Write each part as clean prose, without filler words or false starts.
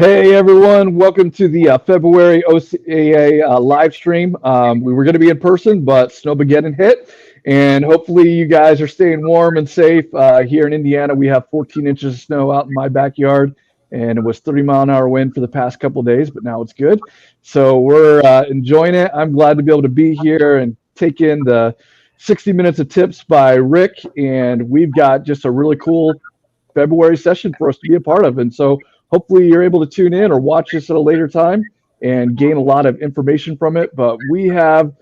Hey everyone, welcome to the February OCA live stream. We were going to be in person, but Snowmageddon hit, and hopefully you guys are staying warm and safe. Here in Indiana, we have 14 inches of snow out in my backyard, and it was 30-mile-an-hour wind for the past couple of days, but now it's good. So we're enjoying it. I'm glad to be able to be here and take in the 60 minutes of tips by Rick, and we've got just a really cool February session for us to be a part of. And so hopefully you're able to tune in or watch this at a later time and gain a lot of information from it. But we have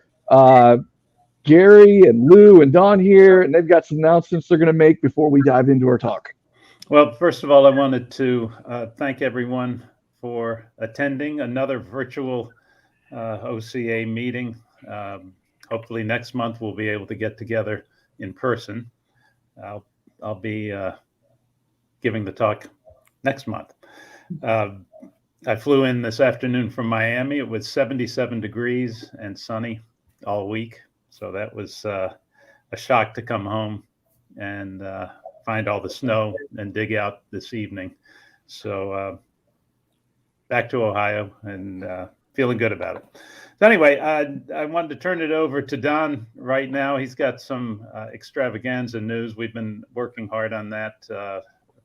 Gary and Lou and Don here, and they've got some announcements they're going to make before we dive into our talk. Well, first of all, I wanted to thank everyone for attending another virtual OCA meeting. Hopefully next month we'll be able to get together in person. I'll be giving the talk next month. I flew in this afternoon from Miami. It was 77 degrees and sunny all week. So that was a shock to come home and find all the snow and dig out this evening. So back to Ohio and feeling good about it. So anyway, I wanted to turn it over to Don right now. He's got some extravaganza news. We've been working hard on that,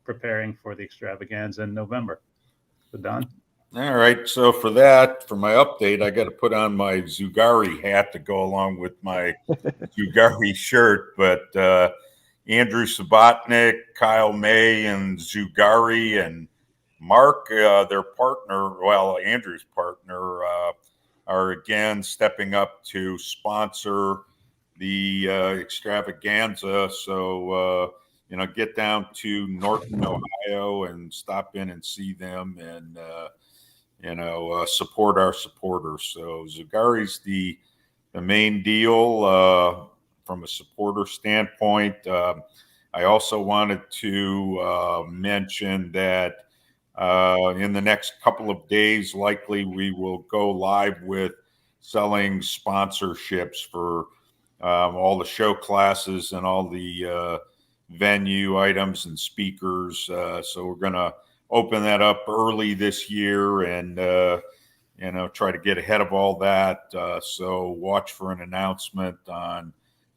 preparing for the extravaganza in November. So Don? All right. So for my update, I got to put on my Zugari hat to go along with my Zugari shirt. But Andrew Subotnick, Kyle May, and Zugari and Mark, their partner, well, Andrew's partner, are again stepping up to sponsor the extravaganza. So, get down to Norton, Ohio and stop in and see them and, support our supporters. So Zugari's the main deal from a supporter standpoint. I also wanted to mention that in the next couple of days, likely we will go live with selling sponsorships for all the show classes and all the venue items and speakers. So we're going to open that up early this year and, try to get ahead of all that. So watch for an announcement on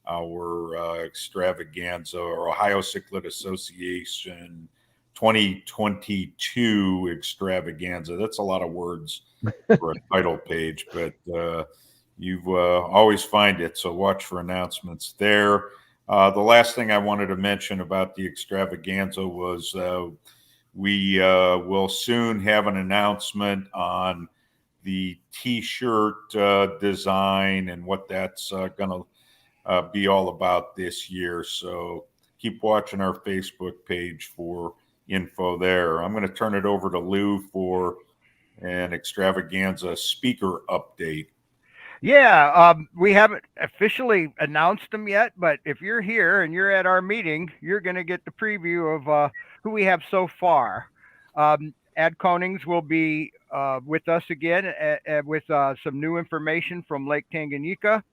our extravaganza or Ohio Cichlid Association 2022 extravaganza. That's a lot of words for a title page, but you always find it. So watch for announcements there. The last thing I wanted to mention about the extravaganza was we will soon have an announcement on the T-shirt design and what that's going to be all about this year. So keep watching our Facebook page for info there. I'm going to turn it over to Lou for an extravaganza speaker update. Yeah, we haven't officially announced them yet, but if you're here and you're at our meeting, you're going to get the preview of who we have so far. Ad Konings will be with us again with some new information from Lake Tanganyika.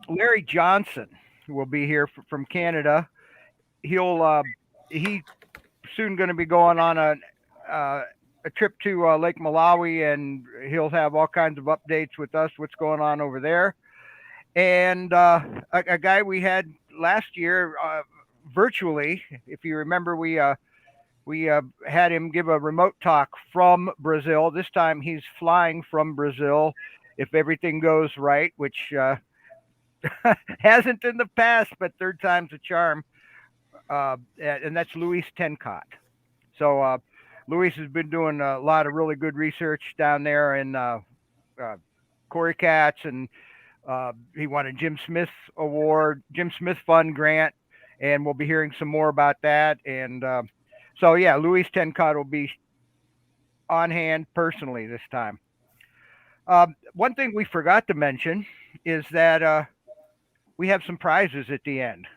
Larry Johnson will be here from Canada. He's soon going to be going on a trip to Lake Malawi, and he'll have all kinds of updates with us, what's going on over there. And a guy we had last year virtually, if you remember, we had him give a remote talk from Brazil. This time he's flying from Brazil, if everything goes right, which hasn't in the past, but third time's a charm. And that's Luis Tencott. So Luis has been doing a lot of really good research down there in Corey Cats, and he won a Jim Smith Fund grant, and we'll be hearing some more about that. And so, yeah, Luis Tencott will be on hand personally this time. One thing we forgot to mention is that we have some prizes at the end.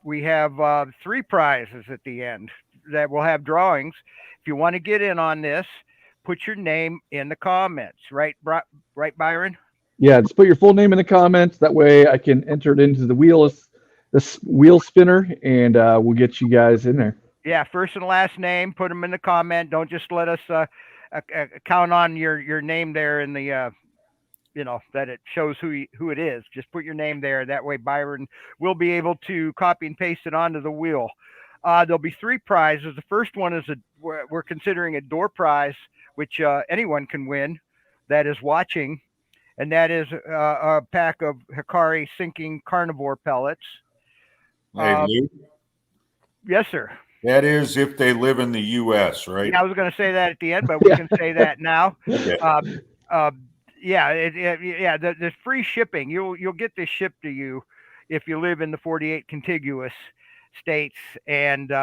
We have 3 prizes at the end that will have drawings. If you want to get in on this, put your name in the comments, right, Byron? Yeah, just put your full name in the comments. That way I can enter it into the wheel spinner, and we'll get you guys in there. Yeah, first and last name. Put them in the comment. Don't just let us count on your name there in the that it shows who it is. Just put your name there. That way Byron will be able to copy and paste it onto the wheel. There'll be 3 prizes. The first one is we're considering a door prize, which anyone can win that is watching, and that is a pack of Hikari sinking carnivore pellets. Hey, Lou, Yes, sir. that is if they live in the U.S., right? Yeah, I was going to say that at the end, but we can say that now. Okay. There's free shipping. You'll get this shipped to you if you live in the 48 contiguous states, and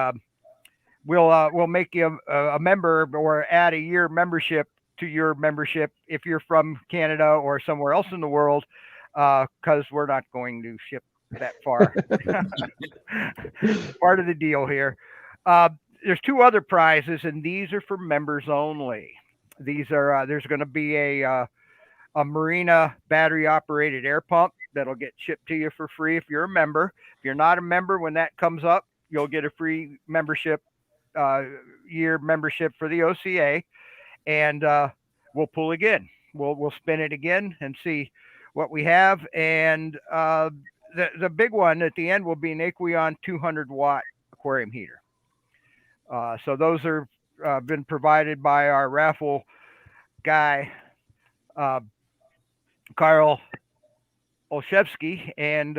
we'll make you a member or add a year membership to your membership if you're from Canada or somewhere else in the world, because we're not going to ship that far. Part of the deal here. There's 2 other prizes, and these are for members only. These are there's going to be a Marina battery operated air pump that'll get shipped to you for free if you're a member. If you're not a member, when that comes up, you'll get a free membership, year membership for the OCA, and we'll pull again. We'll spin it again and see what we have. And the big one at the end will be an Aqueon 200-watt aquarium heater. So those are been provided by our raffle guy, Karl Olszewski, and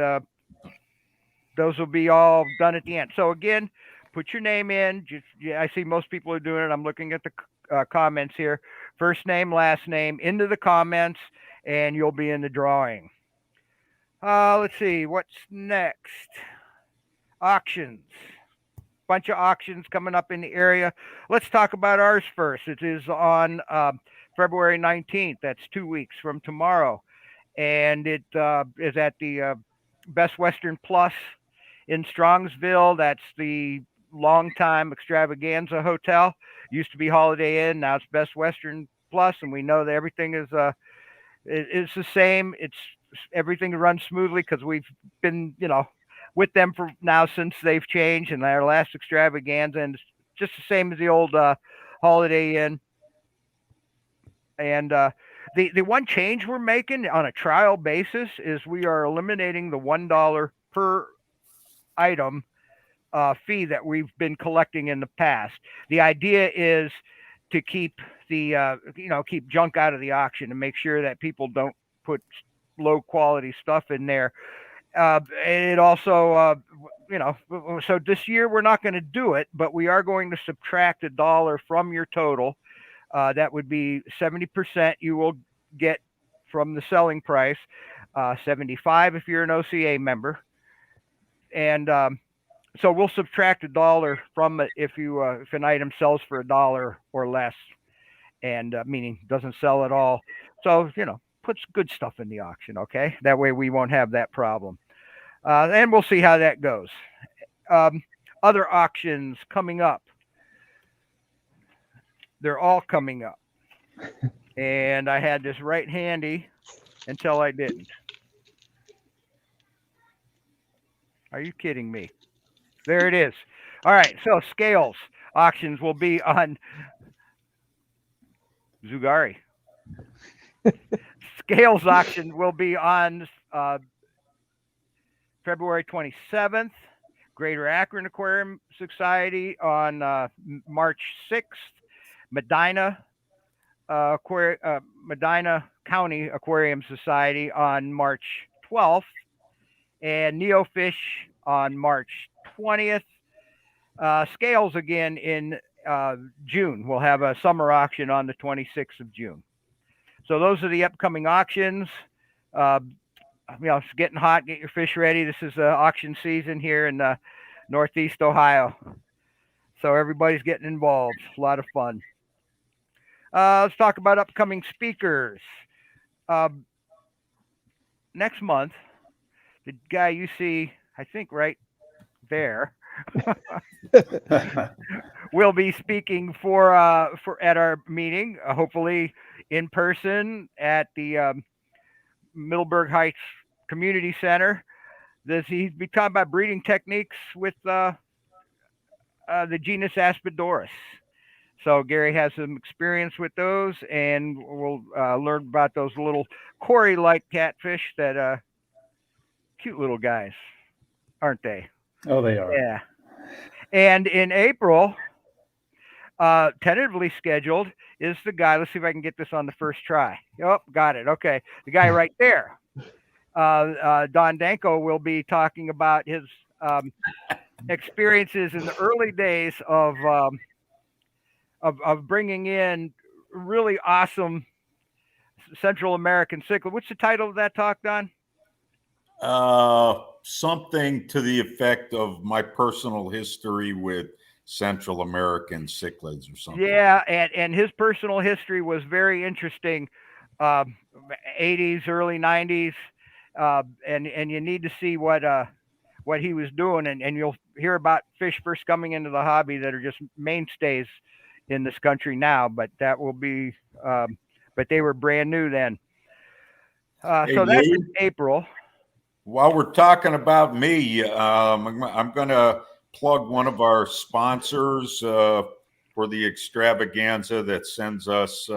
those will be all done at the end. So again, put your name in. I see most people are doing it. I'm looking at the comments here. First name, last name into the comments, and you'll be in the drawing. Let's see what's next. Auctions. Bunch of auctions coming up in the area. Let's talk about ours first. It is on February 19th. That's 2 weeks from tomorrow. And it is at the Best Western Plus in Strongsville. That's the longtime Extravaganza Hotel. Used to be Holiday Inn. Now it's Best Western Plus. And we know that everything is it's the same. It's everything runs smoothly because we've been, with them for now since they've changed, and their last Extravaganza, and it's just the same as the old Holiday Inn. And the one change we're making on a trial basis is we are eliminating the $1 per item fee that we've been collecting in the past. The idea is to keep the keep junk out of the auction and make sure that people don't put low quality stuff in there. It also, so this year we're not going to do it, but we are going to subtract $1 from your total. That would be 70% you will get from the selling price, 75 if you're an OCA member. And so we'll subtract $1 from it if an item sells for $1 or less, and meaning doesn't sell at all. So, puts good stuff in the auction, okay? That way we won't have that problem. And we'll see how that goes. Other auctions coming up. They're all coming up. And I had this right handy until I didn't. Are you kidding me? There it is. All right, so scales auctions will be on Zugari. Scales auction will be on February 27th. Greater Akron Aquarium Society on March 6th. Medina County Aquarium Society on March 12th. And Neofish on March 20th. Scales again in June. We'll have a summer auction on the 26th of June. So those are the upcoming auctions. It's getting hot. Get your fish ready. This is auction season here in Northeast Ohio. So everybody's getting involved. A lot of fun. Let's talk about upcoming speakers. Next month, the guy you see, I think right there, will be speaking for at our meeting, hopefully in person at the Middleburg Heights Community Center. He's be talking about breeding techniques with the genus Aspidoris. So Gary has some experience with those, and we'll learn about those little Cory-like catfish that cute little guys, aren't they? Oh, they are. Yeah. And in April, tentatively scheduled is the guy. Let's see if I can get this on the first try. Oh, got it. Okay. The guy right there. Don Danko will be talking about his experiences in the early days of bringing in really awesome Central American cichlid. What's the title of that talk, Don? Something to the effect of my personal history with Central American cichlids or something. Yeah, and his personal history was very interesting. 80s, early 90s, and you need to see what he was doing, and you'll hear about fish first coming into the hobby that are just mainstays in this country now. But that will be, but they were brand new then. Hey, so that's Lou? in April. While we're talking about me, I'm going to plug one of our sponsors for the extravaganza that sends us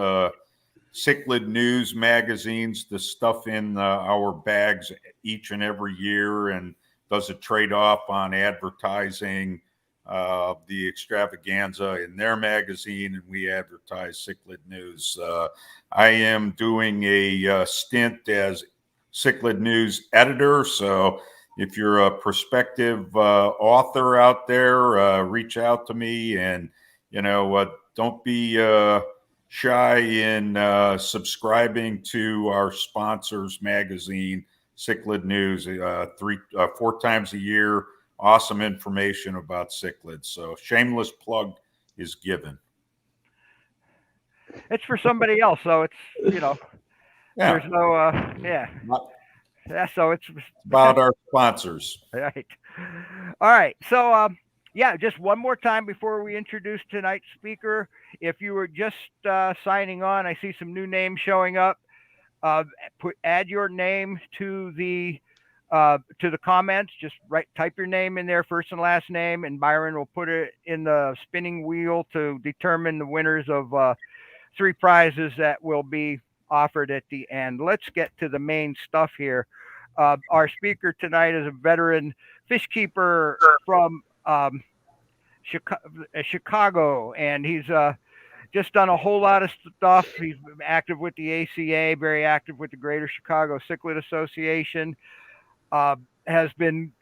cichlid news magazines to stuff in our bags each and every year, and does a trade-off on advertising the extravaganza in their magazine, and we advertise cichlid news. I am doing a stint as cichlid news editor, so if you're a prospective author out there, reach out to me, and don't be shy in subscribing to our sponsors magazine, Cichlid News, 4 times a year. Awesome information about cichlids. So shameless plug is given. It's for somebody else, so it's Yeah. There's no yeah. So it's about our sponsors. Right. All right. So just one more time before we introduce tonight's speaker. If you were just signing on, I see some new names showing up. Add your name to the comments. Just type your name in there, first and last name, and Byron will put it in the spinning wheel to determine the winners of 3 prizes that will be offered at the end. Let's get to the main stuff here. Our speaker tonight is a veteran fish keeper from Chicago, and he's just done a whole lot of stuff. He's active with the ACA, very active with the Greater Chicago Cichlid Association, has been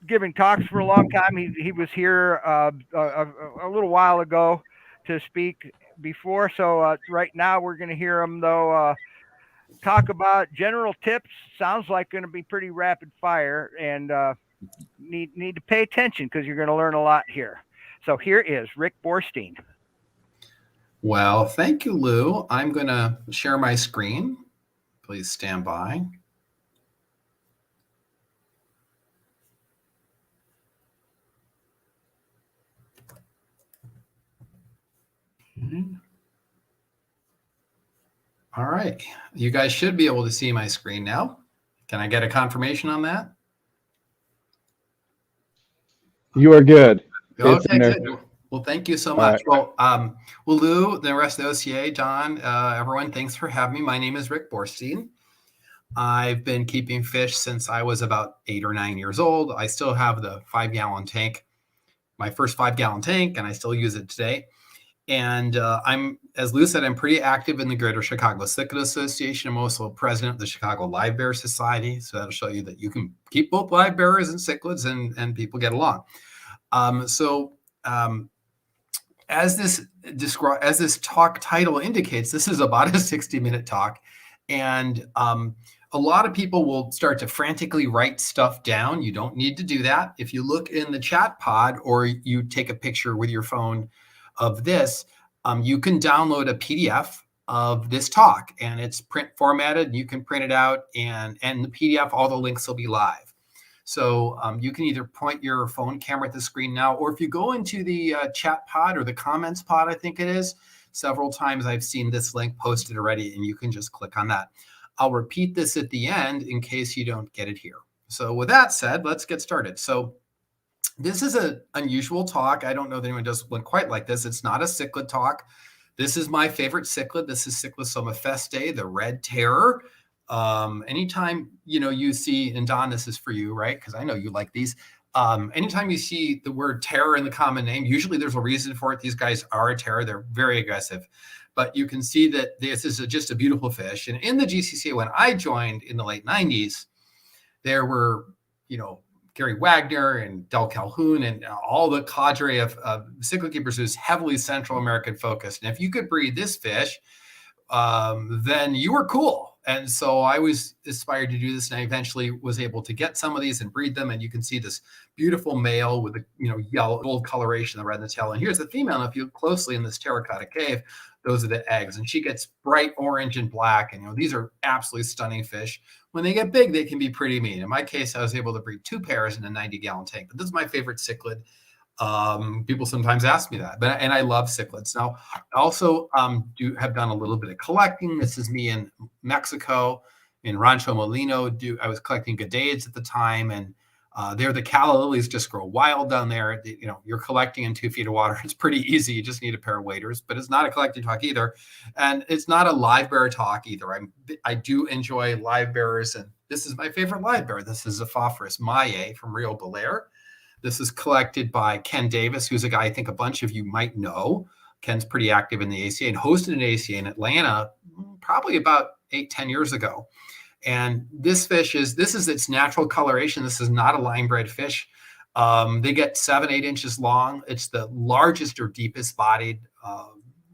giving talks for a long time. He was here a little while ago to speak before. So right now we're going to hear him, though, talk about general tips. Sounds like going to be pretty rapid fire, and need to pay attention because you're going to learn a lot here. So here is Rick Borstein. Well, thank you, Lou. I'm going to share my screen. Please stand by. All right. You guys should be able to see my screen now. Can I get a confirmation on that? You are good. Okay, good. Well, thank you so much. Right. Well, Lou, the rest of the OCA, Don, everyone, thanks for having me. My name is Rick Borstein. I've been keeping fish since I was about 8 or 9 years old. I still have the 5-gallon tank, my first 5-gallon tank, and I still use it today. And as Lou said, I'm pretty active in the Greater Chicago Cichlid Association. I'm also president of the Chicago Live Bear Society. So that'll show you that you can keep both live bears and cichlids, and people get along. As this talk title indicates, this is about a 60-minute talk, and a lot of people will start to frantically write stuff down. You don't need to do that. If you look in the chat pod or you take a picture with your phone of this, you can download a PDF of this talk, and it's print formatted. You can print it out, and the PDF, all the links will be live. So you can either point your phone camera at the screen now, or if you go into the chat pod or the comments pod, I think it is, several times I've seen this link posted already, and you can just click on that. I'll repeat this at the end in case you don't get it here. So with that said, let's get started. So This is an unusual talk. I don't know that anyone does one quite like this. It's not a cichlid talk. This is my favorite cichlid. This is Cyclosoma feste, the red terror. Anytime, you see, and Don, this is for you, right? Because I know you like these. Anytime you see the word terror in the common name, usually there's a reason for it. These guys are a terror. They're very aggressive. But you can see that this is just a beautiful fish. And in the GCCA, when I joined in the late 90s, there were, Gary Wagner and Del Calhoun and all the cadre of cichlid keepers who's heavily Central American focused. And if you could breed this fish, then you were cool. And so I was inspired to do this, and I eventually was able to get some of these and breed them. And you can see this beautiful male with the yellow gold coloration, the red in the tail. And here's the female. And if you look closely in this terracotta cave, those are the eggs, and she gets bright orange and black. And these are absolutely stunning fish. When they get big, they can be pretty mean. In my case, I was able to breed 2 pairs in a 90-gallon tank. But this is my favorite cichlid. People sometimes ask me that, and I love cichlids. Now, I also have done a little bit of collecting. This is me in Mexico, in Rancho Molino. I was collecting gadeids at the time, and there the calla lilies just grow wild down there. You're collecting in 2 feet of water. It's pretty easy. You just need a pair of waders, but it's not a collecting talk either, and it's not a live bearer talk either. I do enjoy live bearers, and this is my favorite live bearer. This is Zophophorus maye from Rio Belair. This is collected by Ken Davis, who's a guy I think a bunch of you might know. Ken's pretty active in the ACA and hosted an ACA in Atlanta probably about 8-10 years ago. And this fish this is its natural coloration. This is not a line-bred fish. They get 7-8 inches long. It's the largest or deepest bodied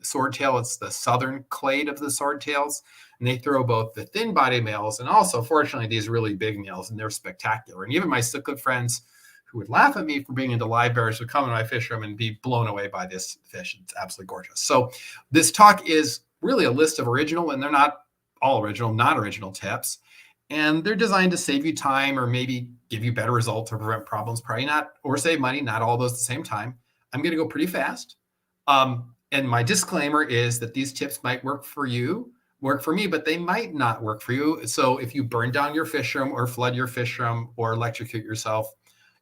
swordtail. It's the southern clade of the swordtails. And they throw both the thin-bodied males and also, fortunately, these really big males, and they're spectacular. And even my cichlid friends who would laugh at me for being into live bearers would come in my fish room and be blown away by this fish. It's absolutely gorgeous. So this talk is really a list of original, and they're not all original, non-original tips. And they're designed to save you time or maybe give you better results or prevent problems, probably not, or save money, not all those at the same time. I'm going to go pretty fast. And my disclaimer is that these tips might work for me, but they might not work for you. So if you burn down your fish room or flood your fish room or electrocute yourself,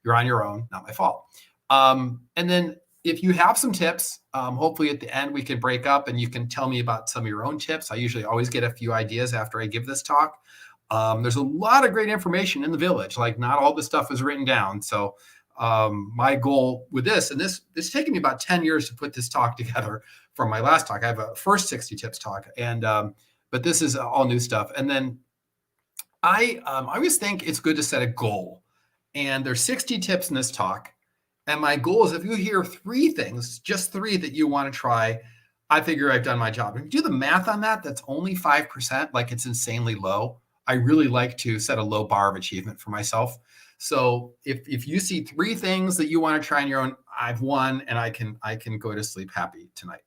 you're on your own, not my fault. And then if you have some tips, hopefully at the end we can break up and you can tell me about some of your own tips. I usually always get a few ideas after I give this talk. There's a lot of great information in the village. Like not all the stuff is written down. So my goal with this, and it's taken me about 10 years to put this talk together from my last talk. I have a first 60 tips talk, and but this is all new stuff. And then I always think it's good to set a goal. And there's 60 tips in this talk. And my goal is if you hear 3 things, just 3 that you want to try, I figure I've done my job. If you do the math on that, that's only 5%. Like it's insanely low. I really like to set a low bar of achievement for myself. So if you see 3 things that you want to try on your own, I've won, and I can go to sleep happy tonight.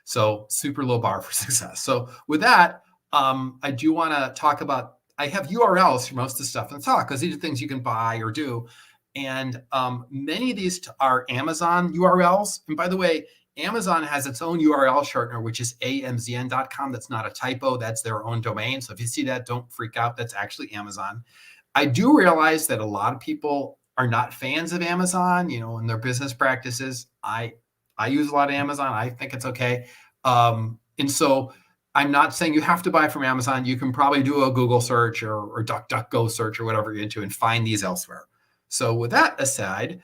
So super low bar for success. So with that, I do want to talk about, I have URLs for most of the stuff in the talk because these are things you can buy or do. And many of these are Amazon URLs. And by the way, Amazon has its own URL shortener, which is amzn.com. That's not a typo. That's their own domain. So if you see that, don't freak out. That's actually Amazon. I do realize that a lot of people are not fans of Amazon, in their business practices. I use a lot of Amazon. I think it's okay. And so I'm not saying you have to buy from Amazon. You can probably do a Google search or DuckDuckGo search or whatever you're into and find these elsewhere. So with that aside,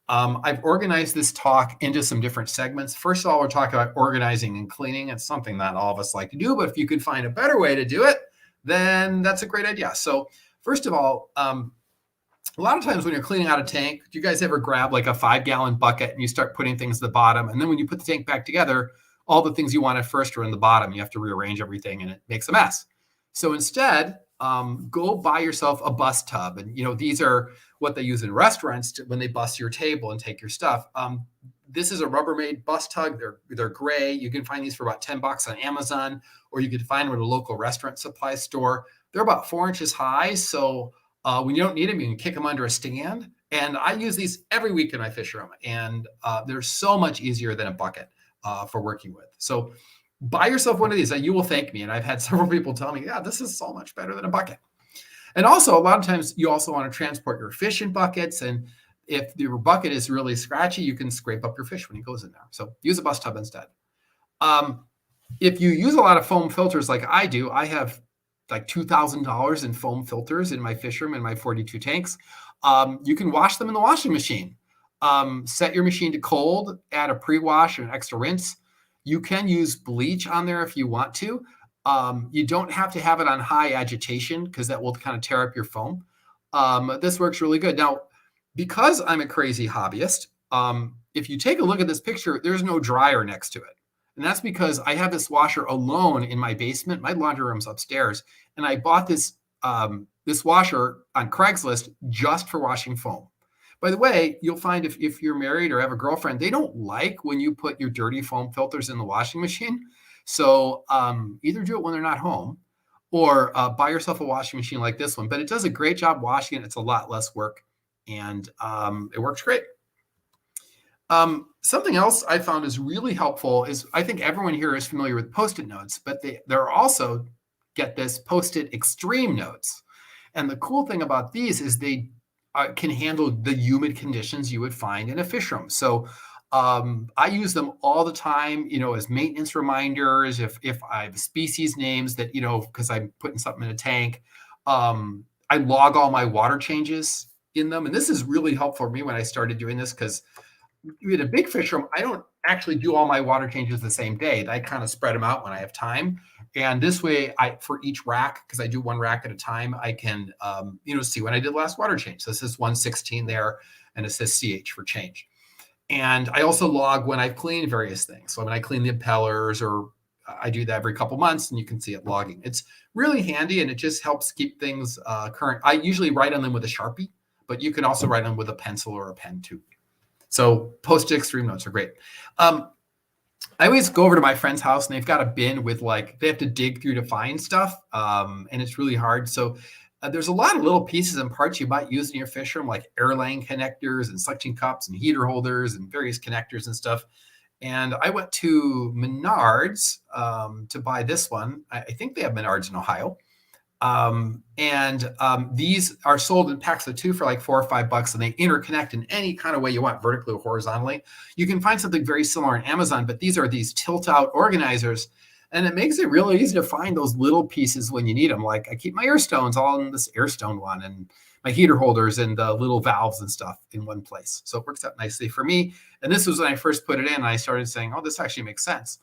I've organized this talk into some different segments. First of all, we're talking about organizing and cleaning. It's something that all of us like to do, but if you can find a better way to do it, then that's a great idea. So first of all, a lot of times when you're cleaning out a tank, do you guys ever grab like a 5-gallon bucket and you start putting things at the bottom? And then when you put the tank back together, all the things you wanted first are in the bottom. You have to rearrange everything and it makes a mess. So instead, go buy yourself a bus tub. And, these are what they use in restaurants when they bus your table and take your stuff. This is a Rubbermaid bus tub. They're gray. You can find these for about $10 on Amazon, or you could find them at a local restaurant supply store. They're about 4 inches high. So when you don't need them, you can kick them under a stand. And I use these every week in my fish room. And they're so much easier than a bucket for working with. So buy yourself one of these. You will thank me. And I've had several people tell me, yeah, this is so much better than a bucket. And also, a lot of times you also want to transport your fish in buckets. And if your bucket is really scratchy, you can scrape up your fish when he goes in there. So use a bus tub instead. If you use a lot of foam filters like I do, I have like $2,000 in foam filters in my fish room in my 42 tanks. You can wash them in the washing machine. Set your machine to cold, add a pre-wash or an extra rinse. You can use bleach on there if you want to. You don't have to have it on high agitation because that will kind of tear up your foam. This works really good. Now, because I'm a crazy hobbyist, if you take a look at this picture, there's no dryer next to it. And that's because I have this washer alone in my basement. My laundry room's upstairs. And I bought this washer on Craigslist just for washing foam. By the way, you'll find if you're married or have a girlfriend, they don't like when you put your dirty foam filters in the washing machine. So either do it when they're not home or buy yourself a washing machine like this one. But it does a great job washing it. It's a lot less work. And it works great. Something else I found is really helpful is I think everyone here is familiar with Post-it notes, but there are also, get this, Post-it extreme notes. And the cool thing about these is they can handle the humid conditions you would find in a fish room. So I use them all the time, as maintenance reminders. If I have species names that, because I'm putting something in a tank, I log all my water changes in them. And this is really helpful for me when I started doing this because in a big fish room, I don't actually do all my water changes the same day. I kind of spread them out when I have time. And this way, for each rack, because I do one rack at a time, I can, see when I did last water change. So this is 116 there, and it says CH for change. And I also log when I've cleaned various things. So when I clean the impellers, or I do that every couple months, and you can see it logging. It's really handy, and it just helps keep things current. I usually write on them with a Sharpie, but you can also write them with a pencil or a pen too. So Post-it extreme notes are great. I always go over to my friend's house and they've got a bin with they have to dig through to find stuff. And it's really hard. So there's a lot of little pieces and parts you might use in your fish room, like airline connectors and suction cups and heater holders and various connectors and stuff. And I went to Menards to buy this one. I think they have Menards in Ohio. These are sold in packs of 2 for like $4 or $5, and they interconnect in any kind of way you want, vertically or horizontally. You can find something very similar on Amazon, but these are these tilt-out organizers, and it makes it really easy to find those little pieces when you need them. Like I keep my air stones all in this air stone one, and my heater holders and the little valves and stuff in one place. So it works out nicely for me. And this was when I first put it in, and I started saying, oh, this actually makes sense.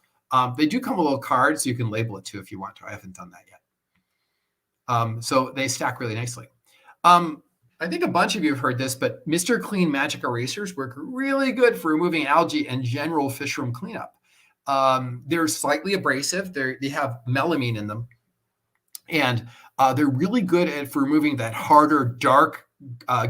They do come with a little card, so you can label it too if you want to. I haven't done that yet. So they stack really nicely. I think a bunch of you have heard this, but Mr. Clean Magic Erasers work really good for removing algae and general fish room cleanup. They're slightly abrasive. They have melamine in them. And they're really good for removing that harder, dark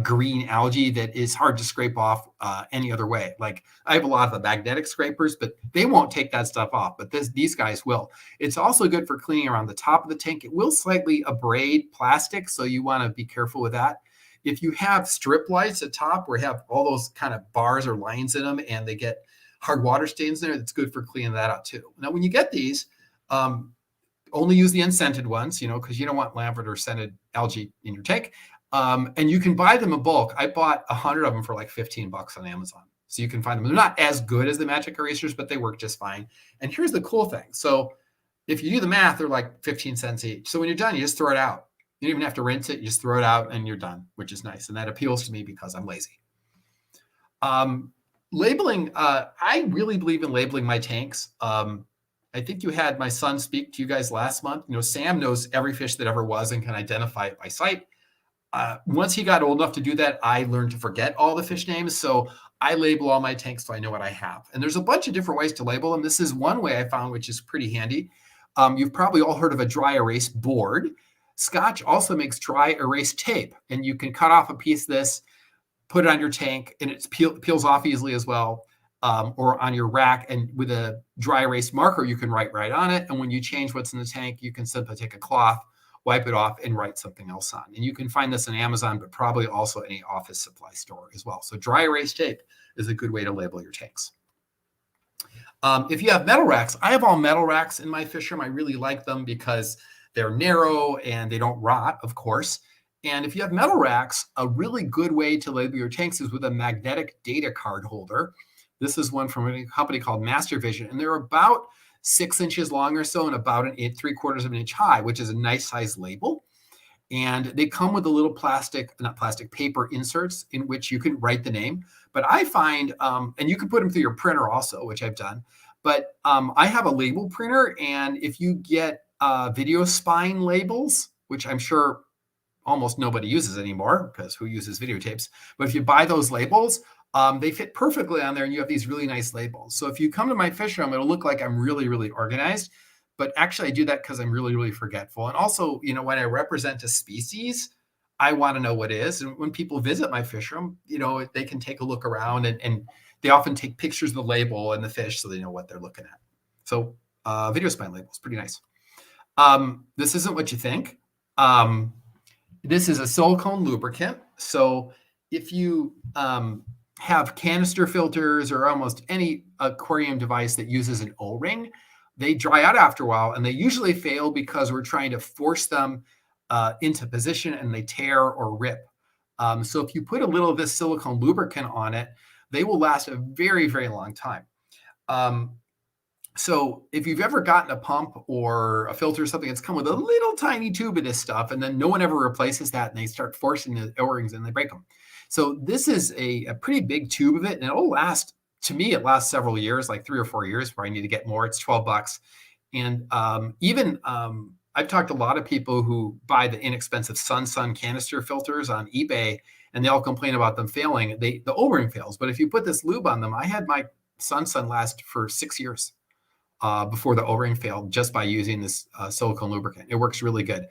green algae that is hard to scrape off any other way. Like I have a lot of the magnetic scrapers, but they won't take that stuff off. But these guys will. It's also good for cleaning around the top of the tank. It will slightly abrade plastic, so you want to be careful with that. If you have strip lights at top where you have all those kind of bars or lines in them and they get hard water stains there, that's good for cleaning that out too. Now, when you get these, only use the unscented ones, because you don't want lavender scented algae in your tank. And you can buy them in bulk. I bought 100 of them for like $15 on Amazon. So you can find them. They're not as good as the magic erasers, but they work just fine. And here's the cool thing. So if you do the math, they're like 15 cents each. So when you're done, you just throw it out. You don't even have to rinse it. You just throw it out and you're done, which is nice. And that appeals to me because I'm lazy. Labeling, I really believe in labeling my tanks. I think you had my son speak to you guys last month. Sam knows every fish that ever was and can identify it by sight. Once he got old enough to do that, I learned to forget all the fish names. So I label all my tanks so I know what I have. And there's a bunch of different ways to label them. This is one way I found, which is pretty handy. You've probably all heard of a dry erase board. Scotch also makes dry erase tape, and you can cut off a piece of this, put it on your tank, and it peels off easily as well, or on your rack. And with a dry erase marker, you can write right on it. And when you change what's in the tank, you can simply take a cloth, wipe it off, and write something else on. And you can find this on Amazon, but probably also any office supply store as well. So dry erase tape is a good way to label your tanks. If you have metal racks, I have all metal racks in my fish room. I really like them because they're narrow and they don't rot, of course. And if you have metal racks, a really good way to label your tanks is with a magnetic data card holder. This is one from a company called Master Vision, and they're about 6 inches long or so and about 3/4 of an inch high, which is a nice size label. And they come with a little paper inserts in which you can write the name. But I find, and you can put them through your printer also, which I've done. But I have a label printer, and if you get video spine labels, which I'm sure almost nobody uses anymore because who uses videotapes? But if you buy those labels, they fit perfectly on there, and you have these really nice labels. So if you come to my fish room, it'll look like I'm really, really organized. But actually, I do that because I'm really, really forgetful. And also, you know, when I represent a species, I want to know what it is. And when people visit my fish room, you know, they can take a look around, and they often take pictures of the label and the fish so they know what they're looking at. So video spine labels, pretty nice. This isn't what you think. This is a silicone lubricant. So if you have canister filters or almost any aquarium device that uses an O-ring, they dry out after a while, and they usually fail because we're trying to force them into position and they tear or rip. So if you put a little of this silicone lubricant on it, they will last a very, very long time. So if you've ever gotten a pump or a filter or something, it's come with a little tiny tube of this stuff, and then no one ever replaces that, and they start forcing the O-rings and they break them. So this is a pretty big tube of it, and it'll last, to me, it lasts several years, like 3 or 4 years, where I need to get more. It's $12. And I've talked to a lot of people who buy the inexpensive Sun canister filters on eBay, and they all complain about them failing. The O-ring fails, but if you put this lube on them, I had my Sun last for 6 years. Before the O-ring failed, just by using this silicone lubricant. It works really good.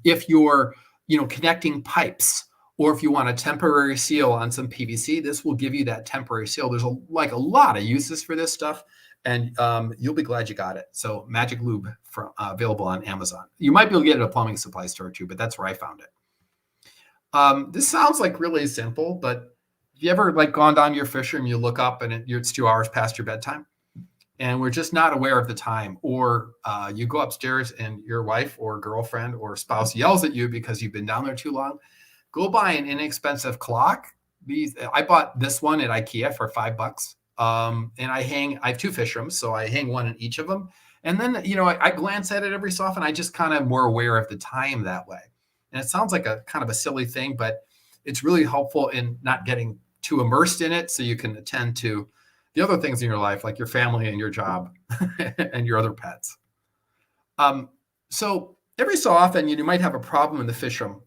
If you're, connecting pipes, or if you want a temporary seal on some PVC, this will give you that temporary seal. There's a lot of uses for this stuff, and you'll be glad you got it. So Magic Lube available on Amazon. You might be able to get it at a plumbing supply store too, but that's where I found it. This sounds like really simple, but have you ever gone down to your fish room, you look up and it's 2 hours past your bedtime? And we're just not aware of the time, or you go upstairs and your wife or girlfriend or spouse yells at you because you've been down there too long. Go buy an inexpensive clock. I bought this one at IKEA for $5. And I have 2 fish rooms, so I hang one in each of them. And then, I glance at it every so often. I just kind of more aware of the time that way. And it sounds like a kind of a silly thing, but it's really helpful in not getting too immersed in it, so you can attend to the other things in your life, like your family and your job and your other pets. So every so often, you might have a problem in the fish room,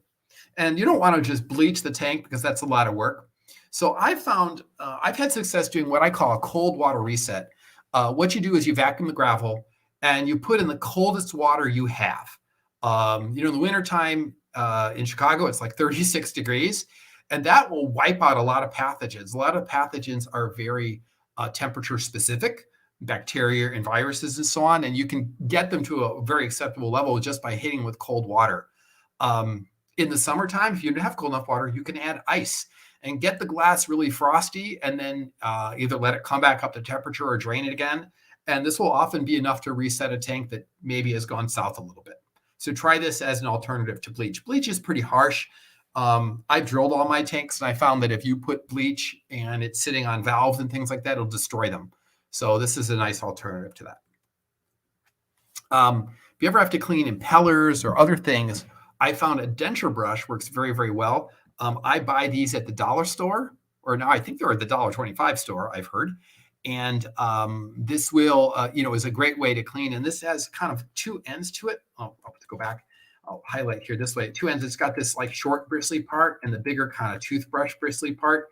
and you don't want to just bleach the tank because that's a lot of work. So I found I've had success doing what I call a cold water reset. What you do is you vacuum the gravel and you put in the coldest water you have. In the wintertime in Chicago, it's like 36 degrees, and that will wipe out a lot of pathogens. A lot of pathogens are very temperature specific, bacteria and viruses and so on, and you can get them to a very acceptable level just by hitting with cold water. In the summertime, if you don't have cold enough water, you can add ice and get the glass really frosty, and then either let it come back up to temperature or drain it again. And this will often be enough to reset a tank that maybe has gone south a little bit. So try this as an alternative to bleach. Bleach is pretty harsh. I've drilled all my tanks, and I found that if you put bleach and it's sitting on valves and things like that, it'll destroy them. So this is a nice alternative to that. If you ever have to clean impellers or other things, I found a denture brush works very, very well. I buy these at the dollar store, or now I think they're at the $1.25 store, I've heard. And this will, is a great way to clean. And this has kind of 2 ends to it. I'll have to go back. I'll highlight here this way. 2 ends. It's got this short bristly part and the bigger kind of toothbrush bristly part.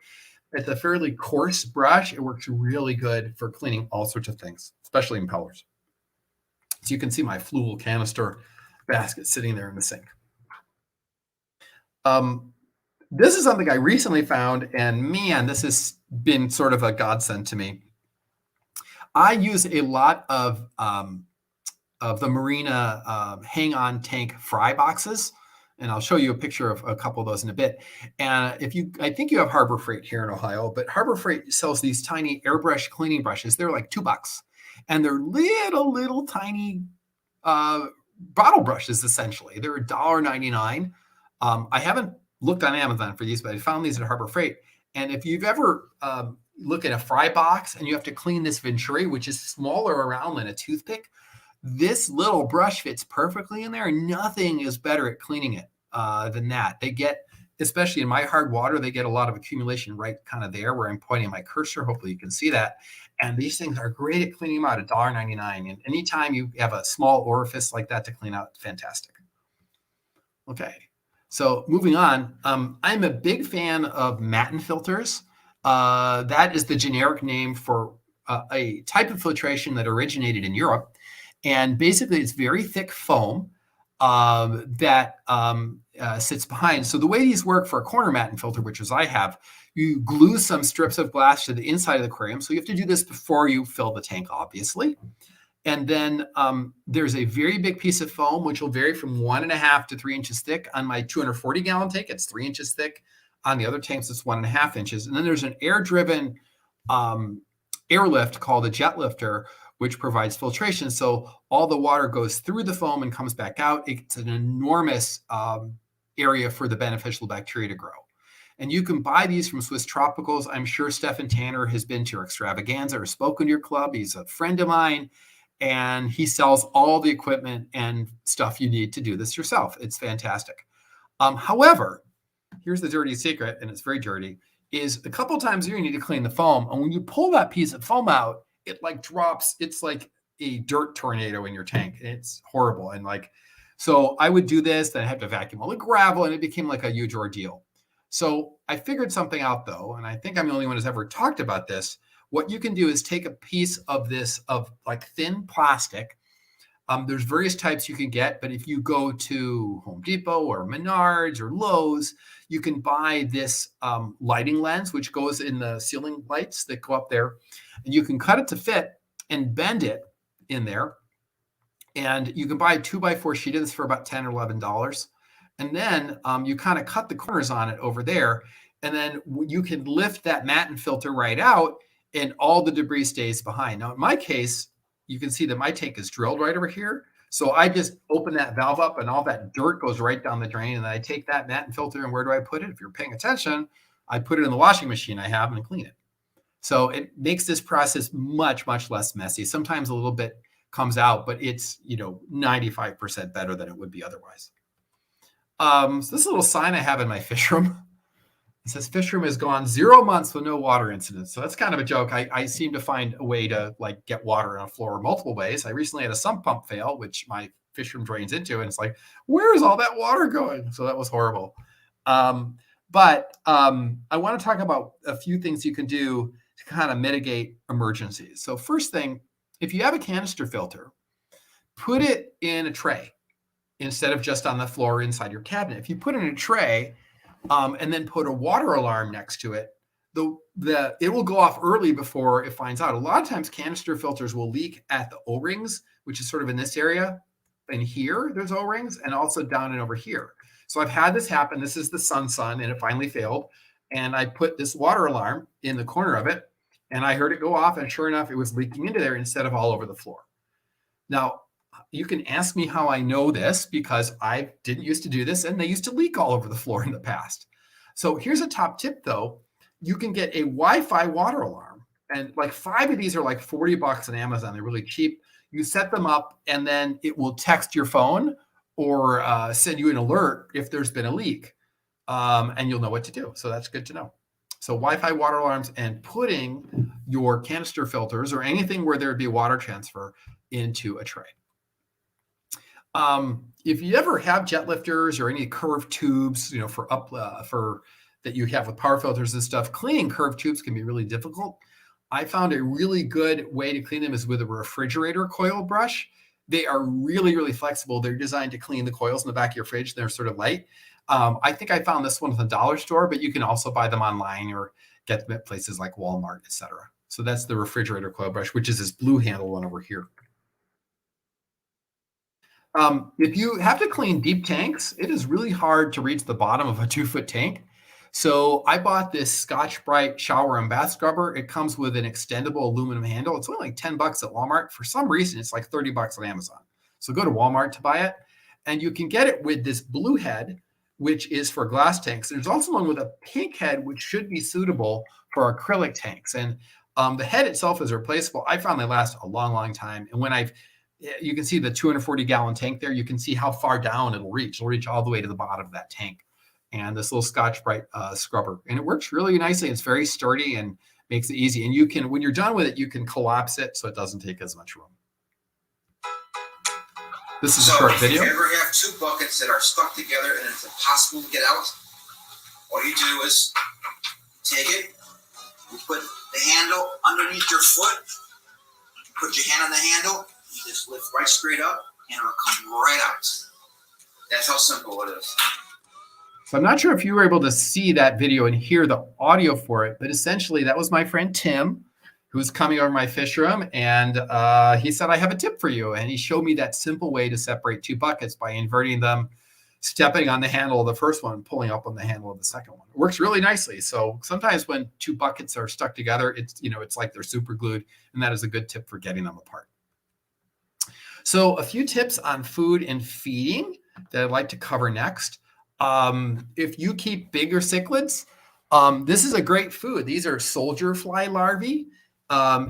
It's a fairly coarse brush. It works really good for cleaning all sorts of things, especially impellers. So you can see my Fluval canister basket sitting there in the sink. This is something I recently found, and man, this has been sort of a godsend to me. I use a lot of the Marina hang-on tank fry boxes, and I'll show you a picture of a couple of those in a bit. And I think you have Harbor Freight here in Ohio, but Harbor Freight sells these tiny airbrush cleaning brushes. They're like $2, and they're little tiny bottle brushes. Essentially, they're $1.99. I haven't looked on Amazon for these, but I found these at Harbor Freight. And if you've ever look at a fry box and you have to clean this venturi, which is smaller around than a toothpick, this little brush fits perfectly in there. And nothing is better at cleaning it than that. They get, especially in my hard water, they get a lot of accumulation right kind of there where I'm pointing my cursor. Hopefully you can see that. And these things are great at cleaning them out, $1.99. And anytime you have a small orifice like that to clean out, fantastic. Okay, so moving on. I'm a big fan of Matten filters. That is the generic name for a type of filtration that originated in Europe. And basically, it's very thick foam that sits behind. So the way these work for a corner Matten filter, which is I have, you glue some strips of glass to the inside of the aquarium. So you have to do this before you fill the tank, obviously. And then there's a very big piece of foam, which will vary from 1.5 to 3 inches thick. On my 240-gallon tank, it's 3 inches thick. On the other tanks, it's 1.5 inches. And then there's an air-driven airlift called a jet lifter, which provides filtration. So all the water goes through the foam and comes back out. It's an enormous area for the beneficial bacteria to grow. And you can buy these from Swiss Tropicals. I'm sure Stefan Tanner has been to your extravaganza or spoken to your club. He's a friend of mine, and he sells all the equipment and stuff you need to do this yourself. It's fantastic. However, here's the dirty secret, and it's very dirty, is a couple of times a year you need to clean the foam. And when you pull that piece of foam out, it like drops. It's like a dirt tornado in your tank. And it's horrible. And so I would do this, then I have to vacuum all the gravel, and it became like a huge ordeal. So I figured something out though, and I think I'm the only one who's ever talked about this. What you can do is take a piece of this of like thin plastic. There's various types you can get, but if you go to Home Depot or Menards or Lowe's, you can buy this lighting lens, which goes in the ceiling lights that go up there, and you can cut it to fit and bend it in there. And you can buy a 2x4 sheet of this for about $10 or $11. And then you kind of cut the corners on it over there. And then you can lift that Matten filter right out and all the debris stays behind. Now, in my case, you can see that my tank is drilled right over here. So I just open that valve up and all that dirt goes right down the drain. And then I take that Matten filter and where do I put it? If you're paying attention, I put it in the washing machine I have and clean it. So it makes this process much, much less messy. Sometimes a little bit comes out, but it's 95% better than it would be otherwise. So this little sign I have in my fish room, it says fish room has gone 0 months with no water incidents. So that's kind of a joke. I seem to find a way to get water on a floor multiple ways. I recently had a sump pump fail, which my fish room drains into, and it's like, where is all that water going? So that was horrible. But I want to talk about a few things you can do to kind of mitigate emergencies. So first thing, if you have a canister filter, put it in a tray instead of just on the floor inside your cabinet. If you put it in a tray and then put a water alarm next to it, it will go off early before it finds out. A lot of times canister filters will leak at the O-rings, which is sort of in this area. And here there's O-rings, and also down and over here. So I've had this happen. This is the sun, and it finally failed. And I put this water alarm in the corner of it, and I heard it go off, and sure enough, it was leaking into there instead of all over the floor. Now, you can ask me how I know this, because I didn't used to do this, and they used to leak all over the floor in the past. So here's a top tip, though. You can get a Wi-Fi water alarm, and 5 of these are like $40 on Amazon. They're really cheap. You set them up, and then it will text your phone or send you an alert if there's been a leak, and you'll know what to do. So that's good to know. So Wi-Fi water alarms and putting your canister filters or anything where there'd be water transfer into a tray. If you ever have jet lifters or any curved tubes, for that you have with power filters and stuff, cleaning curved tubes can be really difficult. I found a really good way to clean them is with a refrigerator coil brush. They are really, really flexible. They're designed to clean the coils in the back of your fridge. They're sort of light. I think I found this one at the dollar store, but you can also buy them online or get them at places like Walmart, etc. So that's the refrigerator coil brush, which is this blue handle one over here. If you have to clean deep tanks, it is really hard to reach the bottom of a 2-foot tank. So I bought this Scotch-Brite shower and bath scrubber. It comes with an extendable aluminum handle. It's only like $10 at Walmart. For some reason, it's like $30 on Amazon. So go to Walmart to buy it. And you can get it with this blue head, which is for glass tanks. There's also one with a pink head, which should be suitable for acrylic tanks. And the head itself is replaceable. I found they last a long, long time. And when you can see the 240-gallon tank there, you can see how far down it'll reach. It'll reach all the way to the bottom of that tank. And this little Scotch-Brite scrubber. And it works really nicely. It's very sturdy and makes it easy. And you can, when you're done with it, you can collapse it so it doesn't take as much room. This is a short video. If you ever have two buckets that are stuck together and it's impossible to get out, all you do is take it, you put the handle underneath your foot, you put your hand on the handle, you just lift right straight up, and it'll come right out. That's how simple it is. So I'm not sure if you were able to see that video and hear the audio for it, but essentially that was my friend Tim, who's coming over my fish room, and he said, I have a tip for you. And he showed me that simple way to separate two buckets by inverting them, stepping on the handle of the first one, pulling up on the handle of the second one. It works really nicely. So sometimes when two buckets are stuck together, it's like they're super glued, and that is a good tip for getting them apart. So a few tips on food and feeding that I'd like to cover next. If you keep bigger cichlids, this is a great food. These are soldier fly larvae.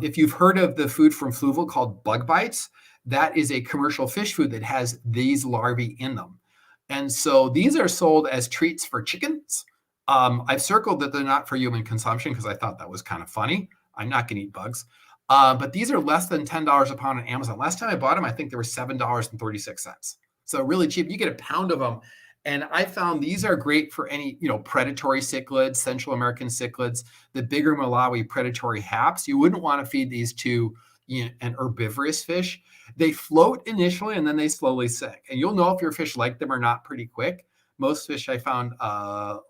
If you've heard of the food from Fluval called bug bites, that is a commercial fish food that has these larvae in them. And so these are sold as treats for chickens. I've circled that they're not for human consumption because I thought that was kind of funny. I'm not going to eat bugs. But these are less than $10 a pound on Amazon. Last time I bought them, I think they were $7.36. So really cheap. You get a pound of them. And I found these are great for any, predatory cichlids, Central American cichlids, the bigger Malawi predatory haps. You wouldn't want to feed these to an herbivorous fish. They float initially and then they slowly sink. And you'll know if your fish like them or not pretty quick. Most fish I found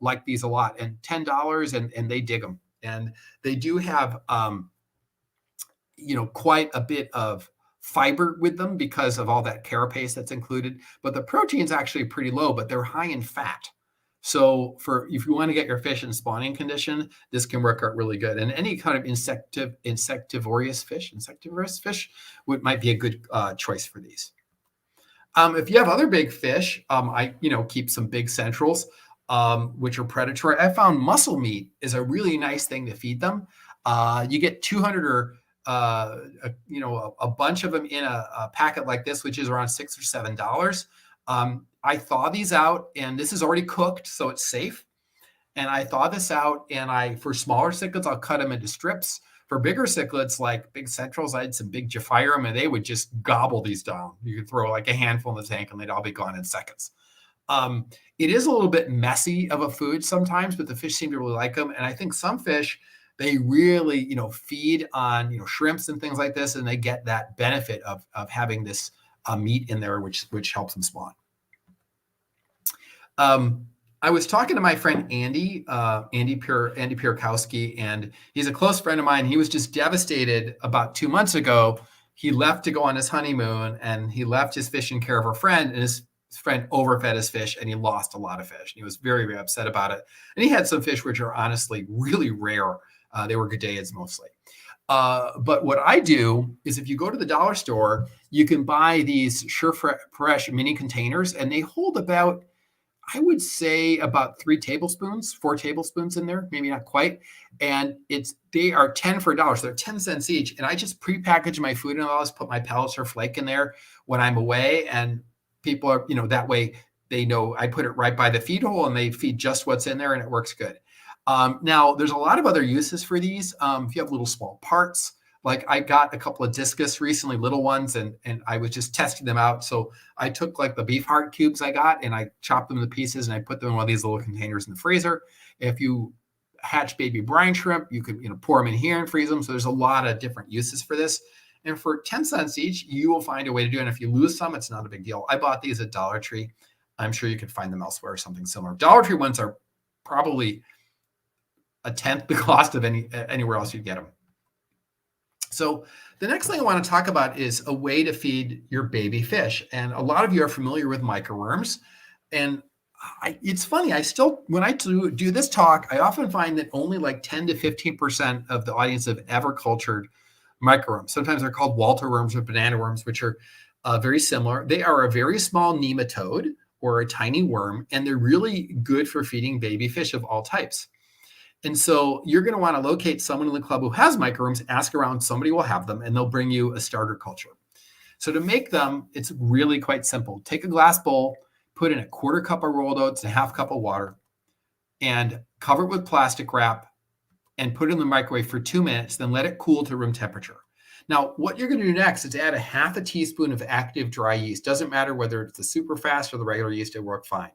like these a lot, and $10 and they dig them. And they do have, quite a bit of fiber with them because of all that carapace that's included, but the protein is actually pretty low, but they're high in fat. So if you want to get your fish in spawning condition, this can work out really good. And any kind of insectivorous fish might be a good choice for these. If you have other big fish, I keep some big centrals, which are predatory. I found muscle meat is a really nice thing to feed them. You get 200 or a bunch of them in a packet like this, which is around $6 or $7. I thaw these out, and this is already cooked, so it's safe. And I thaw this out, and for smaller cichlids, I'll cut them into strips. For bigger cichlids, like big centrals, I had some big Japhyrum, and they would just gobble these down. You could throw like a handful in the tank, and they'd all be gone in seconds. It is a little bit messy of a food sometimes, but the fish seem to really like them. And I think some fish, they really, feed on, shrimps and things like this, and they get that benefit of having this meat in there, which helps them spawn. I was talking to my friend Andy Pierkowski, and he's a close friend of mine. He was just devastated about 2 months ago. He left to go on his honeymoon, and he left his fish in care of a friend, and his friend overfed his fish, and he lost a lot of fish. He was very, very upset about it. And he had some fish which are honestly really rare. They were Gadeids mostly. But what I do is if you go to the dollar store, you can buy these Fresh mini containers, and they hold about, I would say, about 4 tablespoons in there, maybe not quite. And they are 10 for $1. So they're 10 cents each. And I just prepackage my food and I'll just put my pellets or flake in there when I'm away. And people are, that way they know I put it right by the feed hole and they feed just what's in there, and it works good. Now, there's a lot of other uses for these. If you have little small parts, like I got a couple of discus recently, little ones, and I was just testing them out. So I took like the beef heart cubes I got, and I chopped them into pieces, and I put them in one of these little containers in the freezer. If you hatch baby brine shrimp, you could pour them in here and freeze them. So there's a lot of different uses for this. And for 10 cents each, you will find a way to do it. And if you lose some, it's not a big deal. I bought these at Dollar Tree. I'm sure you could find them elsewhere or something similar. Dollar Tree ones are probably a tenth the cost of anywhere else you'd get them. So the next thing I want to talk about is a way to feed your baby fish. And a lot of you are familiar with microworms. And it's funny, when I do this talk, I often find that only like 10 to 15% of the audience have ever cultured microworms. Sometimes they're called Walter worms or banana worms, which are very similar. They are a very small nematode, or a tiny worm, and they're really good for feeding baby fish of all types. And so you're going to want to locate someone in the club who has microrooms, ask around, somebody will have them, and they'll bring you a starter culture. So to make them, it's really quite simple. Take a glass bowl, put in a 1/4 cup of rolled oats and a 1/2 cup of water, and cover it with plastic wrap and put it in the microwave for 2 minutes, then let it cool to room temperature. Now, what you're going to do next is add a 1/2 teaspoon of active dry yeast. Doesn't matter whether it's the super fast or the regular yeast, it works fine.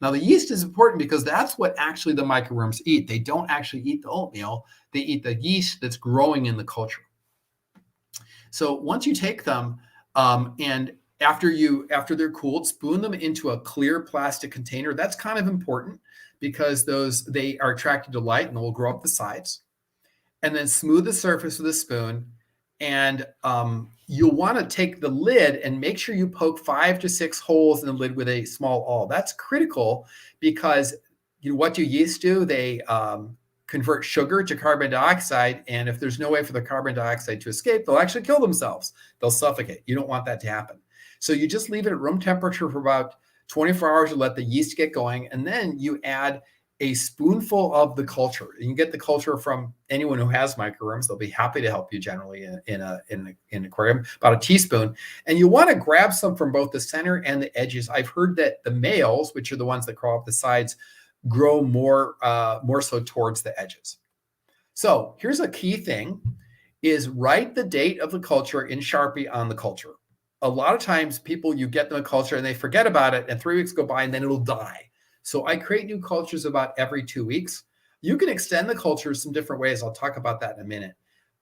Now, the yeast is important because that's what actually the microworms eat. They don't actually eat the oatmeal. They eat the yeast that's growing in the culture. So once you take them and after they're cooled, spoon them into a clear plastic container. That's kind of important because they are attracted to light and will grow up the sides. And then smooth the surface with a spoon. And you'll want to take the lid and make sure you poke 5 to 6 holes in the lid with a small awl. That's critical because what do yeast do? They convert sugar to carbon dioxide. And if there's no way for the carbon dioxide to escape, they'll actually kill themselves. They'll suffocate. You don't want that to happen. So you just leave it at room temperature for about 24 hours to let the yeast get going. And then you add a spoonful of the culture. You can get the culture from anyone who has microrooms. They'll be happy to help you generally in an aquarium, about a teaspoon. And you want to grab some from both the center and the edges. I've heard that the males, which are the ones that crawl up the sides, grow more so towards the edges. So here's a key thing is write the date of the culture in Sharpie on the culture. A lot of times you get them a culture and they forget about it and 3 weeks go by and then it'll die. So I create new cultures about every 2 weeks. You can extend the cultures some different ways. I'll talk about that in a minute.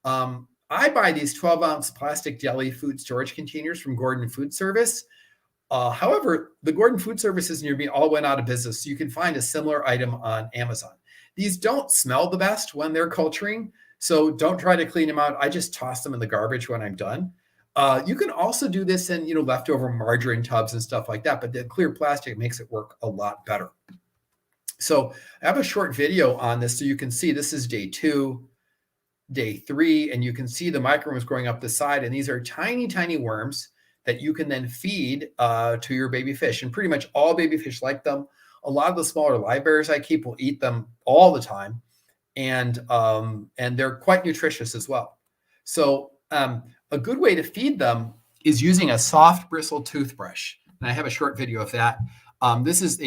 I buy these 12-ounce plastic deli food storage containers from Gordon Food Service. However, the Gordon Food Services near me all went out of business. So you can find a similar item on Amazon. These don't smell the best when they're culturing. So don't try to clean them out. I just toss them in the garbage when I'm done. You can also do this in, leftover margarine tubs and stuff like that, but the clear plastic makes it work a lot better. So I have a short video on this so you can see this is day 2, day 3, and you can see the microworms growing up the side. And these are tiny, tiny worms that you can then feed to your baby fish. And pretty much all baby fish like them. A lot of the smaller live bears I keep will eat them all the time. And they're quite nutritious as well. So a good way to feed them is using a soft bristle toothbrush. And I have a short video of that. This is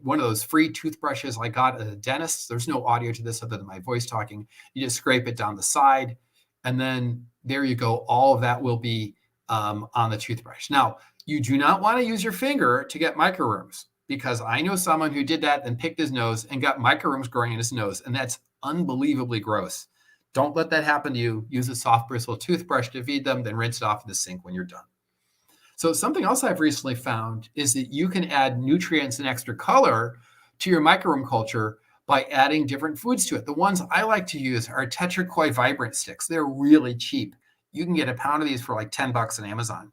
one of those free toothbrushes I got at a dentist. There's no audio to this other than my voice talking. You just scrape it down the side. And then there you go. All of that will be on the toothbrush. Now, you do not want to use your finger to get microworms because I know someone who did that and picked his nose and got microworms growing in his nose. And that's unbelievably gross. Don't let that happen to you. Use a soft bristle toothbrush to feed them, then rinse it off in the sink when you're done. So something else I've recently found is that you can add nutrients and extra color to your microworm culture by adding different foods to it. The ones I like to use are Tetracoi Vibrant Sticks. They're really cheap. You can get a pound of these for like $10 on Amazon.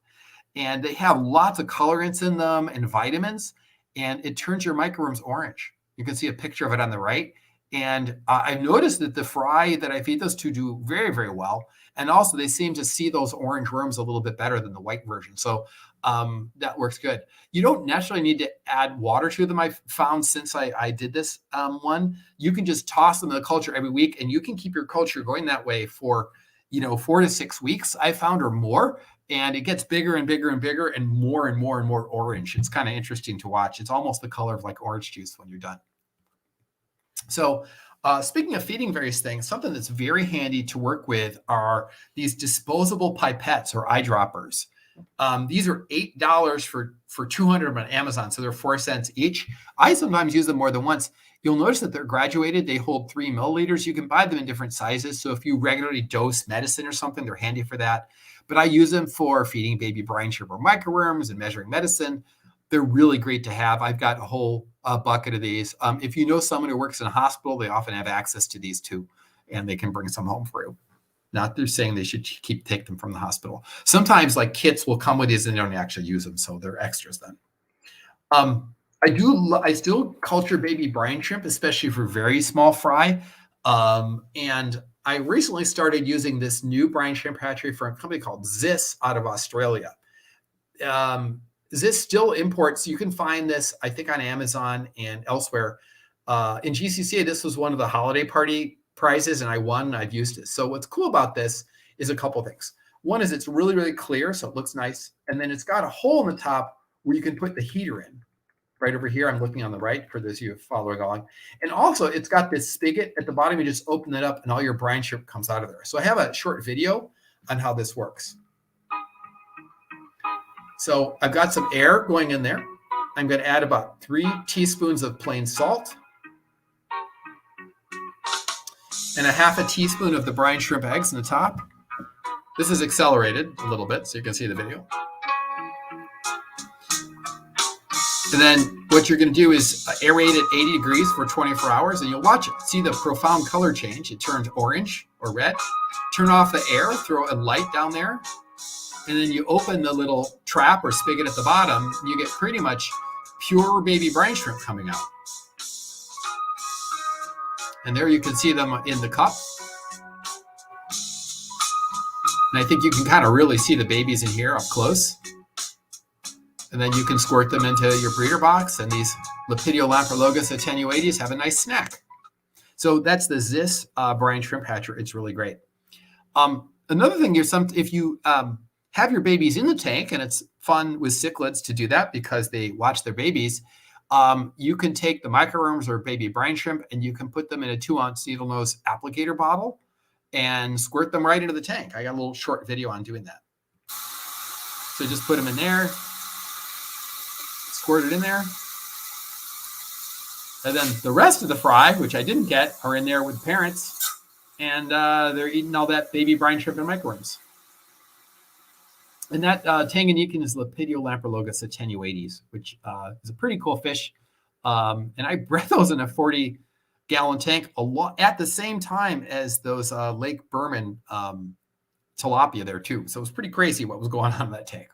And they have lots of colorants in them and vitamins, and it turns your microworms orange. You can see a picture of it on the right. And I've noticed that the fry that I feed those to do very, very well. And also they seem to see those orange worms a little bit better than the white version. So that works good. You don't necessarily need to add water to them. I've found since I did this one, you can just toss them in the culture every week and you can keep your culture going that way for, 4 to 6 weeks, I found, or more. And it gets bigger and bigger and bigger and more and more and more orange. It's kind of interesting to watch. It's almost the color of like orange juice when you're done. So speaking of feeding various things, something that's very handy to work with are these disposable pipettes or eyedroppers. These are $8 for 200 of them on Amazon, so they're 4 cents each. I sometimes use them more than once. You'll notice that they're graduated. They hold 3 milliliters. You can buy them in different sizes. So if you regularly dose medicine or something, they're handy for that. But I use them for feeding baby brine shrimp or microworms and measuring medicine. They're really great to have. I've got a whole bucket of these. If you know someone who works in a hospital, they often have access to these too, and they can bring some home for you. Not they're saying they should take them from the hospital. Sometimes like kits will come with these and they don't actually use them, so they're extras then. I still culture baby brine shrimp, especially for very small fry. And I recently started using this new brine shrimp hatchery from a company called Zis out of Australia. This still imports. You can find this, I think, on Amazon and elsewhere. In GCCA, this was one of the holiday party prizes, and I won, and I've used it. So what's cool about this is a couple things. One is it's really, really clear, so it looks nice. And then it's got a hole in the top where you can put the heater in. Right over here, I'm looking on the right for those of you following along. And also, it's got this spigot at the bottom. You just open it up, and all your brine shrimp comes out of there. So I have a short video on how this works. So I've got some air going in there. I'm going to add about 3 teaspoons of plain salt and a half a teaspoon of the brine shrimp eggs in the top. This is accelerated a little bit so you can see the video. And then what you're going to do is aerate at 80 degrees for 24 hours, and you'll watch it. See the profound color change. It turns orange or red. Turn off the air, throw a light down there, and then you open the little trap or spigot at the bottom, and you get pretty much pure baby brine shrimp coming out. And there you can see them in the cup. And I think you can kind of really see the babies in here up close. And then you can squirt them into your breeder box, and these Lepidiolamprologus attenuates have a nice snack. So that's the Zis brine shrimp hatcher. It's really great. Another thing is, if you have your babies in the tank, and it's fun with cichlids to do that because they watch their babies, you can take the microworms or baby brine shrimp, and you can put them in a 2-ounce needle nose applicator bottle and squirt them right into the tank. I got a little short video on doing that. So just put them in there. Squirt it in there. And then the rest of the fry, which I didn't get, are in there with parents, and they're eating all that baby brine shrimp and microworms. And that Tanganyikan is Lepidiolamprologus attenuates, which is a pretty cool fish. And I bred those in a 40-gallon tank at the same time as those Lake Berman tilapia there too. So it was pretty crazy what was going on in that tank.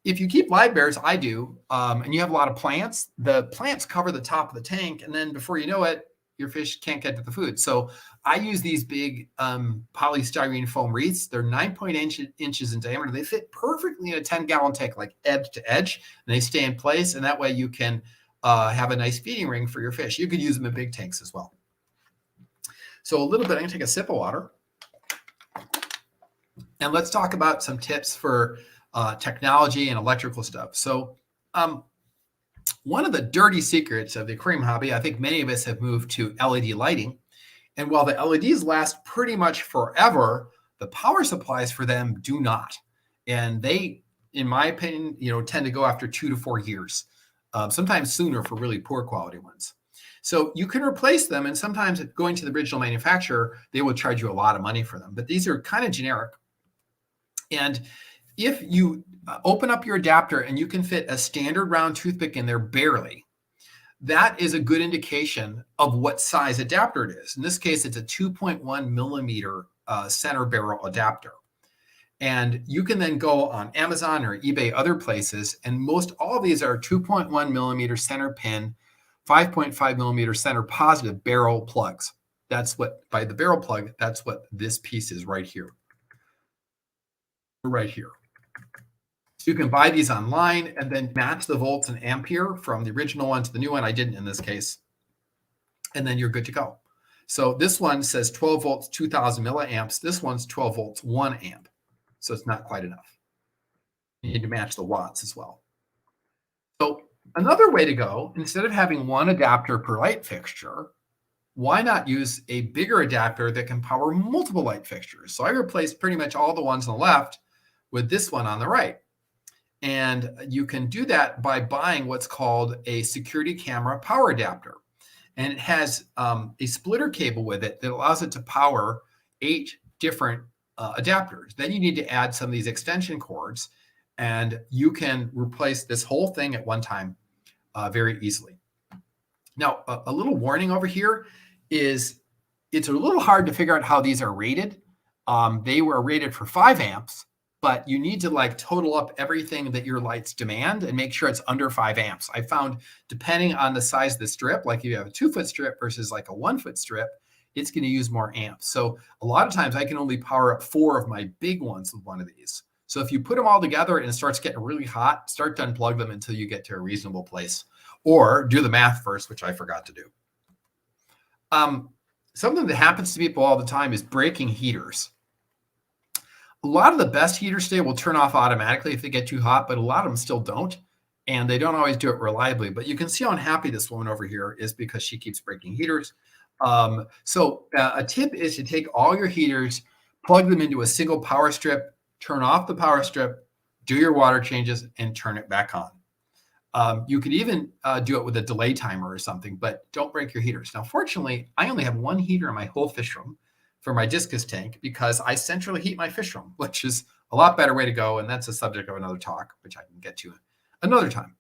If you keep live bears, I do, and you have a lot of plants, the plants cover the top of the tank, and then before you know it, your fish can't get to the food. So I use these big polystyrene foam wreaths. They're 9.8 inches in diameter. They fit perfectly in a 10-gallon tank, like edge to edge, and they stay in place, and that way you can have a nice feeding ring for your fish. You could use them in big tanks as well. So a little bit, I'm going to take a sip of water, and let's talk about some tips for technology and electrical stuff. So one of the dirty secrets of the aquarium hobby, I think many of us have moved to LED lighting. And while the LEDs last pretty much forever, the power supplies for them do not. And they, in my opinion, tend to go after 2 to 4 years, sometimes sooner for really poor quality ones. So you can replace them, and sometimes going to the original manufacturer, they will charge you a lot of money for them. But these are kind of generic. And if you open up your adapter and you can fit a standard round toothpick in there barely, that is a good indication of what size adapter it is. In this case, it's a 2.1 millimeter center barrel adapter. And you can then go on Amazon or eBay, other places, and most all of these are 2.1 millimeter center pin, 5.5 millimeter center positive barrel plugs. That's what, by the barrel plug, that's what this piece is right here. Right here. So you can buy these online and then match the volts and ampere from the original one to the new one. I didn't in this case. And then you're good to go. So this one says 12 volts, 2000 milliamps. This one's 12 volts, 1 amp. So it's not quite enough. You need to match the watts as well. So another way to go, instead of having one adapter per light fixture, why not use a bigger adapter that can power multiple light fixtures? So I replaced pretty much all the ones on the left with this one on the right. And you can do that by buying what's called a security camera power adapter. And it has a splitter cable with it that allows it to power 8 different adapters. Then you need to add some of these extension cords, and you can replace this whole thing at one time very easily. Now, a little warning over here is it's a little hard to figure out how these are rated. They were rated for 5 amps. But you need to total up everything that your lights demand and make sure it's under 5 amps. I found depending on the size of the strip, like if you have a 2-foot strip versus like a 1-foot strip, it's going to use more amps. So a lot of times I can only power up 4 of my big ones with one of these. So if you put them all together and it starts getting really hot, start to unplug them until you get to a reasonable place, or do the math first, which I forgot to do. Something that happens to people all the time is breaking heaters. A lot of the best heaters today will turn off automatically if they get too hot, but a lot of them still don't. And they don't always do it reliably. But you can see how unhappy this woman over here is because she keeps breaking heaters. So a tip is to take all your heaters, plug them into a single power strip, turn off the power strip, do your water changes, and turn it back on. You could even do it with a delay timer or something, but don't break your heaters. Now, fortunately, I only have one heater in my whole fish room for my discus tank because I centrally heat my fish room, which is a lot better way to go. And that's a subject of another talk, which I can get to another time.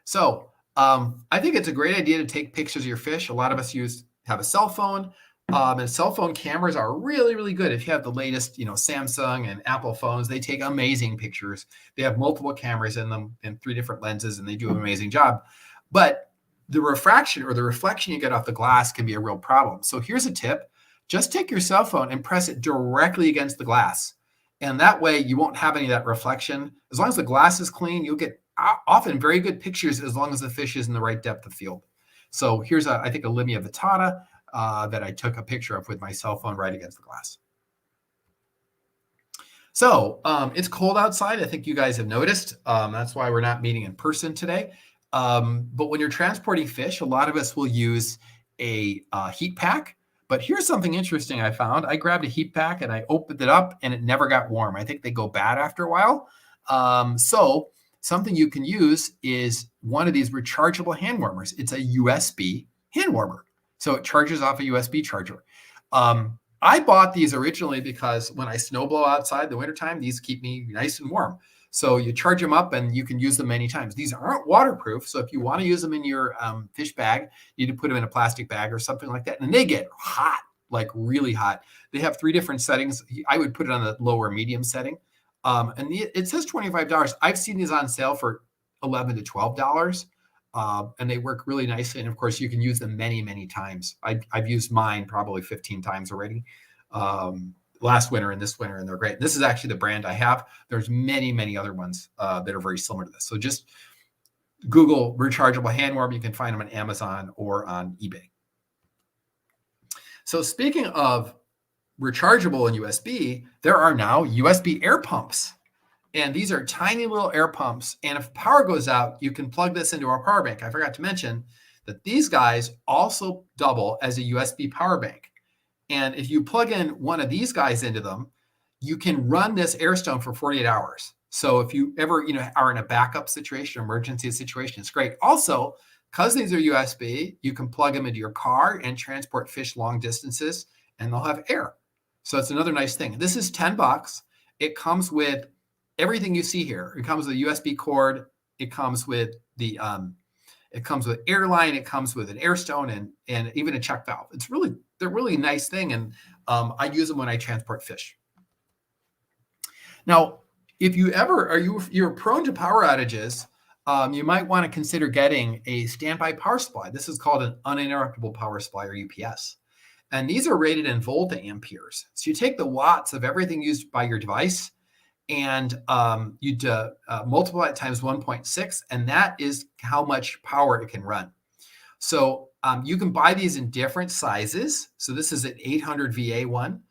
So I think it's a great idea to take pictures of your fish. A lot of us have a cell phone, and cell phone cameras are really, really good. If you have the latest, Samsung and Apple phones, they take amazing pictures. They have multiple cameras in them and 3 different lenses, and they do an amazing job. But the refraction or the reflection you get off the glass can be a real problem. So here's a tip. Just take your cell phone and press it directly against the glass. And that way you won't have any of that reflection. As long as the glass is clean, you'll get often very good pictures as long as the fish is in the right depth of field. So here's, I think, a Limia vittata that I took a picture of with my cell phone right against the glass. So it's cold outside. I think you guys have noticed. That's why we're not meeting in person today. But when you're transporting fish, a lot of us will use a heat pack. But here's something interesting I found. I grabbed a heat pack and I opened it up and it never got warm. I think they go bad after a while. So something you can use is one of these rechargeable hand warmers. It's a USB hand warmer. So it charges off a USB charger. I bought these originally because when I snow blow outside in the wintertime, these keep me nice and warm. So you charge them up and you can use them many times. These aren't waterproof. So if you want to use them in your fish bag, you need to put them in a plastic bag or something like that. And they get hot, like really hot. They have 3 different settings. I would put it on the lower medium setting. And it says $25. I've seen these on sale for $11 to $12. And they work really nicely. And of course, you can use them many, many times. I've used mine probably 15 times already. Last winter and this winter, and they're great. This is actually the brand I have. There's many, many other ones that are very similar to this. So just Google rechargeable hand warmer. You can find them on Amazon or on eBay. So speaking of rechargeable and USB, there are now USB air pumps. And these are tiny little air pumps. And if power goes out, you can plug this into our power bank. I forgot to mention that these guys also double as a USB power bank. And if you plug in one of these guys into them, you can run this Airstone for 48 hours. So if you ever, are in a backup situation, emergency situation, it's great. Also, because these are USB, you can plug them into your car and transport fish long distances, and they'll have air. So it's another nice thing. This is $10. It comes with everything you see here. It comes with a USB cord. It comes with the airline. It comes with an Airstone and even a check valve. They're really nice thing. And I use them when I transport fish. Now, if you're prone to power outages, you might want to consider getting a standby power supply. This is called an uninterruptible power supply, or UPS. And these are rated in voltamperes. So you take the watts of everything used by your device and you multiply it times 1.6, and that is how much power it can run. So you can buy these in different sizes. So this is an 800 VA one,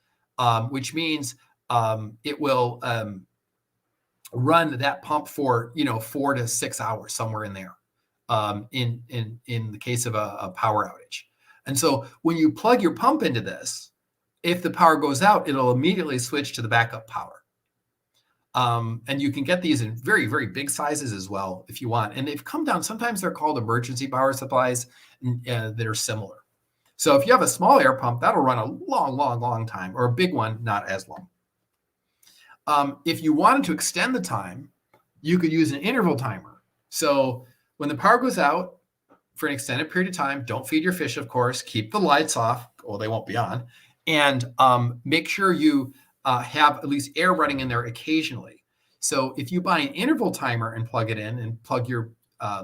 which means it will run that pump for 4 to 6 hours, somewhere in there, in the case of a power outage. And so when you plug your pump into this, if the power goes out, it'll immediately switch to the backup power. And you can get these in very, very big sizes as well if you want. And they've come down. Sometimes they're called emergency power supplies that are similar. So if you have a small air pump, that'll run a long, long, long time, or a big one, not as long. If you wanted to extend the time, you could use an interval timer. So when the power goes out for an extended period of time, don't feed your fish, of course, keep the lights off, or they won't be on, and make sure you have at least air running in there occasionally. So if you buy an interval timer and plug it in and plug your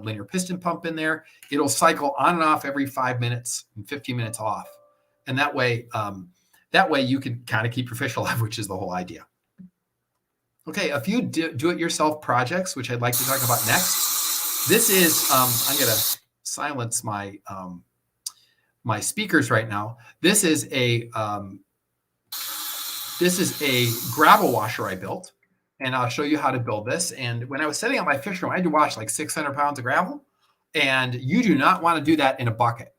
linear piston pump in there, it'll cycle on and off every 5 minutes and 15 minutes off. And that way you can kind of keep your fish alive, which is the whole idea. Okay, a few do-it-yourself projects, which I'd like to talk about next. This is, I'm going to silence my my speakers right now. This is a gravel washer I built, and I'll show you how to build this. And when I was setting up my fish room, I had to wash like 600 pounds of gravel, and you do not want to do that in a bucket.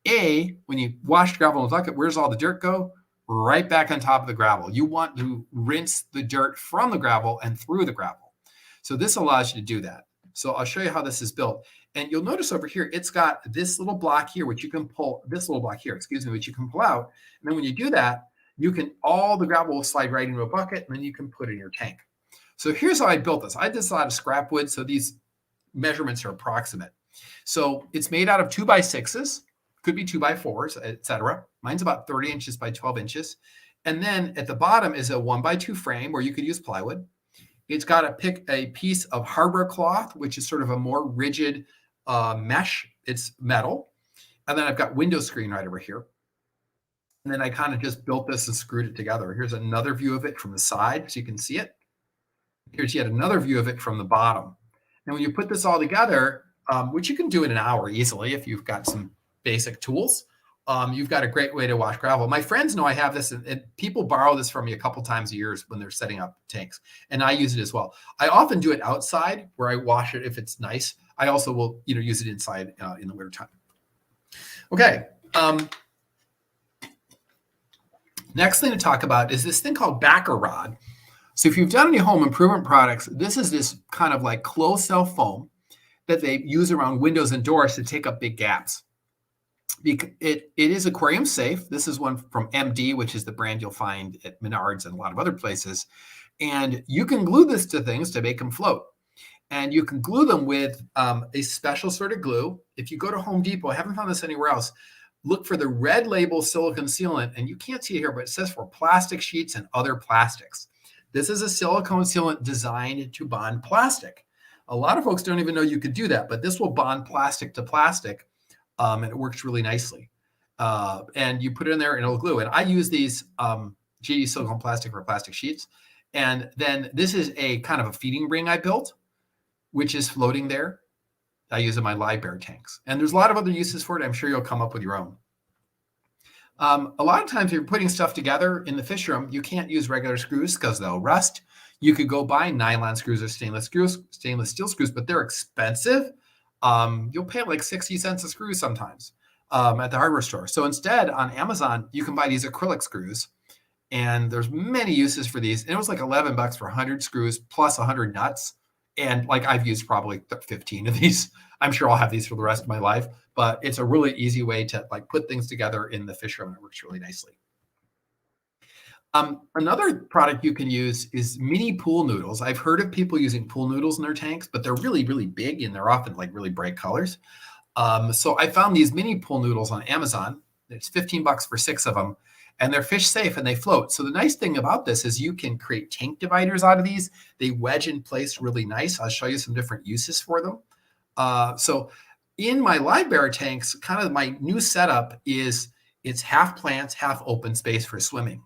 When you wash gravel in a bucket, where's all the dirt go? Right back on top of the gravel. You want to rinse the dirt from the gravel and through the gravel. So this allows you to do that. So I'll show you how this is built. And you'll notice over here, it's got this little block here, which you can pull, which you can pull out. And then when you do that, all the gravel will slide right into a bucket, and then you can put it in your tank. So here's how I built this. I did a lot of scrap wood, so these measurements are approximate. So it's made out of 2x6s, could be 2x4s, etc. Mine's about 30 inches by 12 inches. And then at the bottom is a 1x2 frame where you could use plywood. It's got a piece of harbor cloth, which is sort of a more rigid mesh. It's metal. And then I've got window screen right over here. And then I kind of just built this and screwed it together. Here's another view of it from the side, so you can see it. Here's yet another view of it from the bottom. And when you put this all together, which you can do in an hour easily if you've got some basic tools, you've got a great way to wash gravel. My friends know I have this, and people borrow this from me a couple times a year when they're setting up tanks, and I use it as well. I often do it outside where I wash it if it's nice. I also will, use it inside in the wintertime. Okay. Next thing to talk about is this thing called backer rod. So if you've done any home improvement products, this is this kind of like closed cell foam that they use around windows and doors to take up big gaps. It is aquarium safe. This is one from MD, which is the brand you'll find at Menards and a lot of other places. And you can glue this to things to make them float. And you can glue them with a special sort of glue. If you go to Home Depot, I haven't found this anywhere else, look for the red label silicone sealant. And you can't see it here, but it says for plastic sheets and other plastics. This is a silicone sealant designed to bond plastic. A lot of folks don't even know you could do that, but this will bond plastic to plastic. And it works really nicely. And you put it in there and it'll glue. And I use these GE silicone plastic for plastic sheets. And then this is a kind of a feeding ring I built, which is floating there. I use in my live bear tanks. And there's a lot of other uses for it. I'm sure you'll come up with your own. A lot of times if you're putting stuff together in the fish room, you can't use regular screws because they'll rust. You could go buy nylon screws or stainless steel screws, but they're expensive. You'll pay like 60 cents a screw sometimes at the hardware store. So instead on Amazon, you can buy these acrylic screws, and there's many uses for these. And it was like $11 for 100 screws plus 100 nuts. And like I've used probably 15 of these. I'm sure I'll have these for the rest of my life, but it's a really easy way to like put things together in the fish room, and it works really nicely. Another product you can use is mini pool noodles. I've heard of people using pool noodles in their tanks, but they're really, really big and they're often like really bright colors. So I found these mini pool noodles on Amazon. It's $15 for 6 of them, and they're fish safe and they float. So the nice thing about this is you can create tank dividers out of these. They wedge in place really nice. I'll show you some different uses for them. So in my live bear tanks, kind of my new setup is it's half plants, half open space for swimming.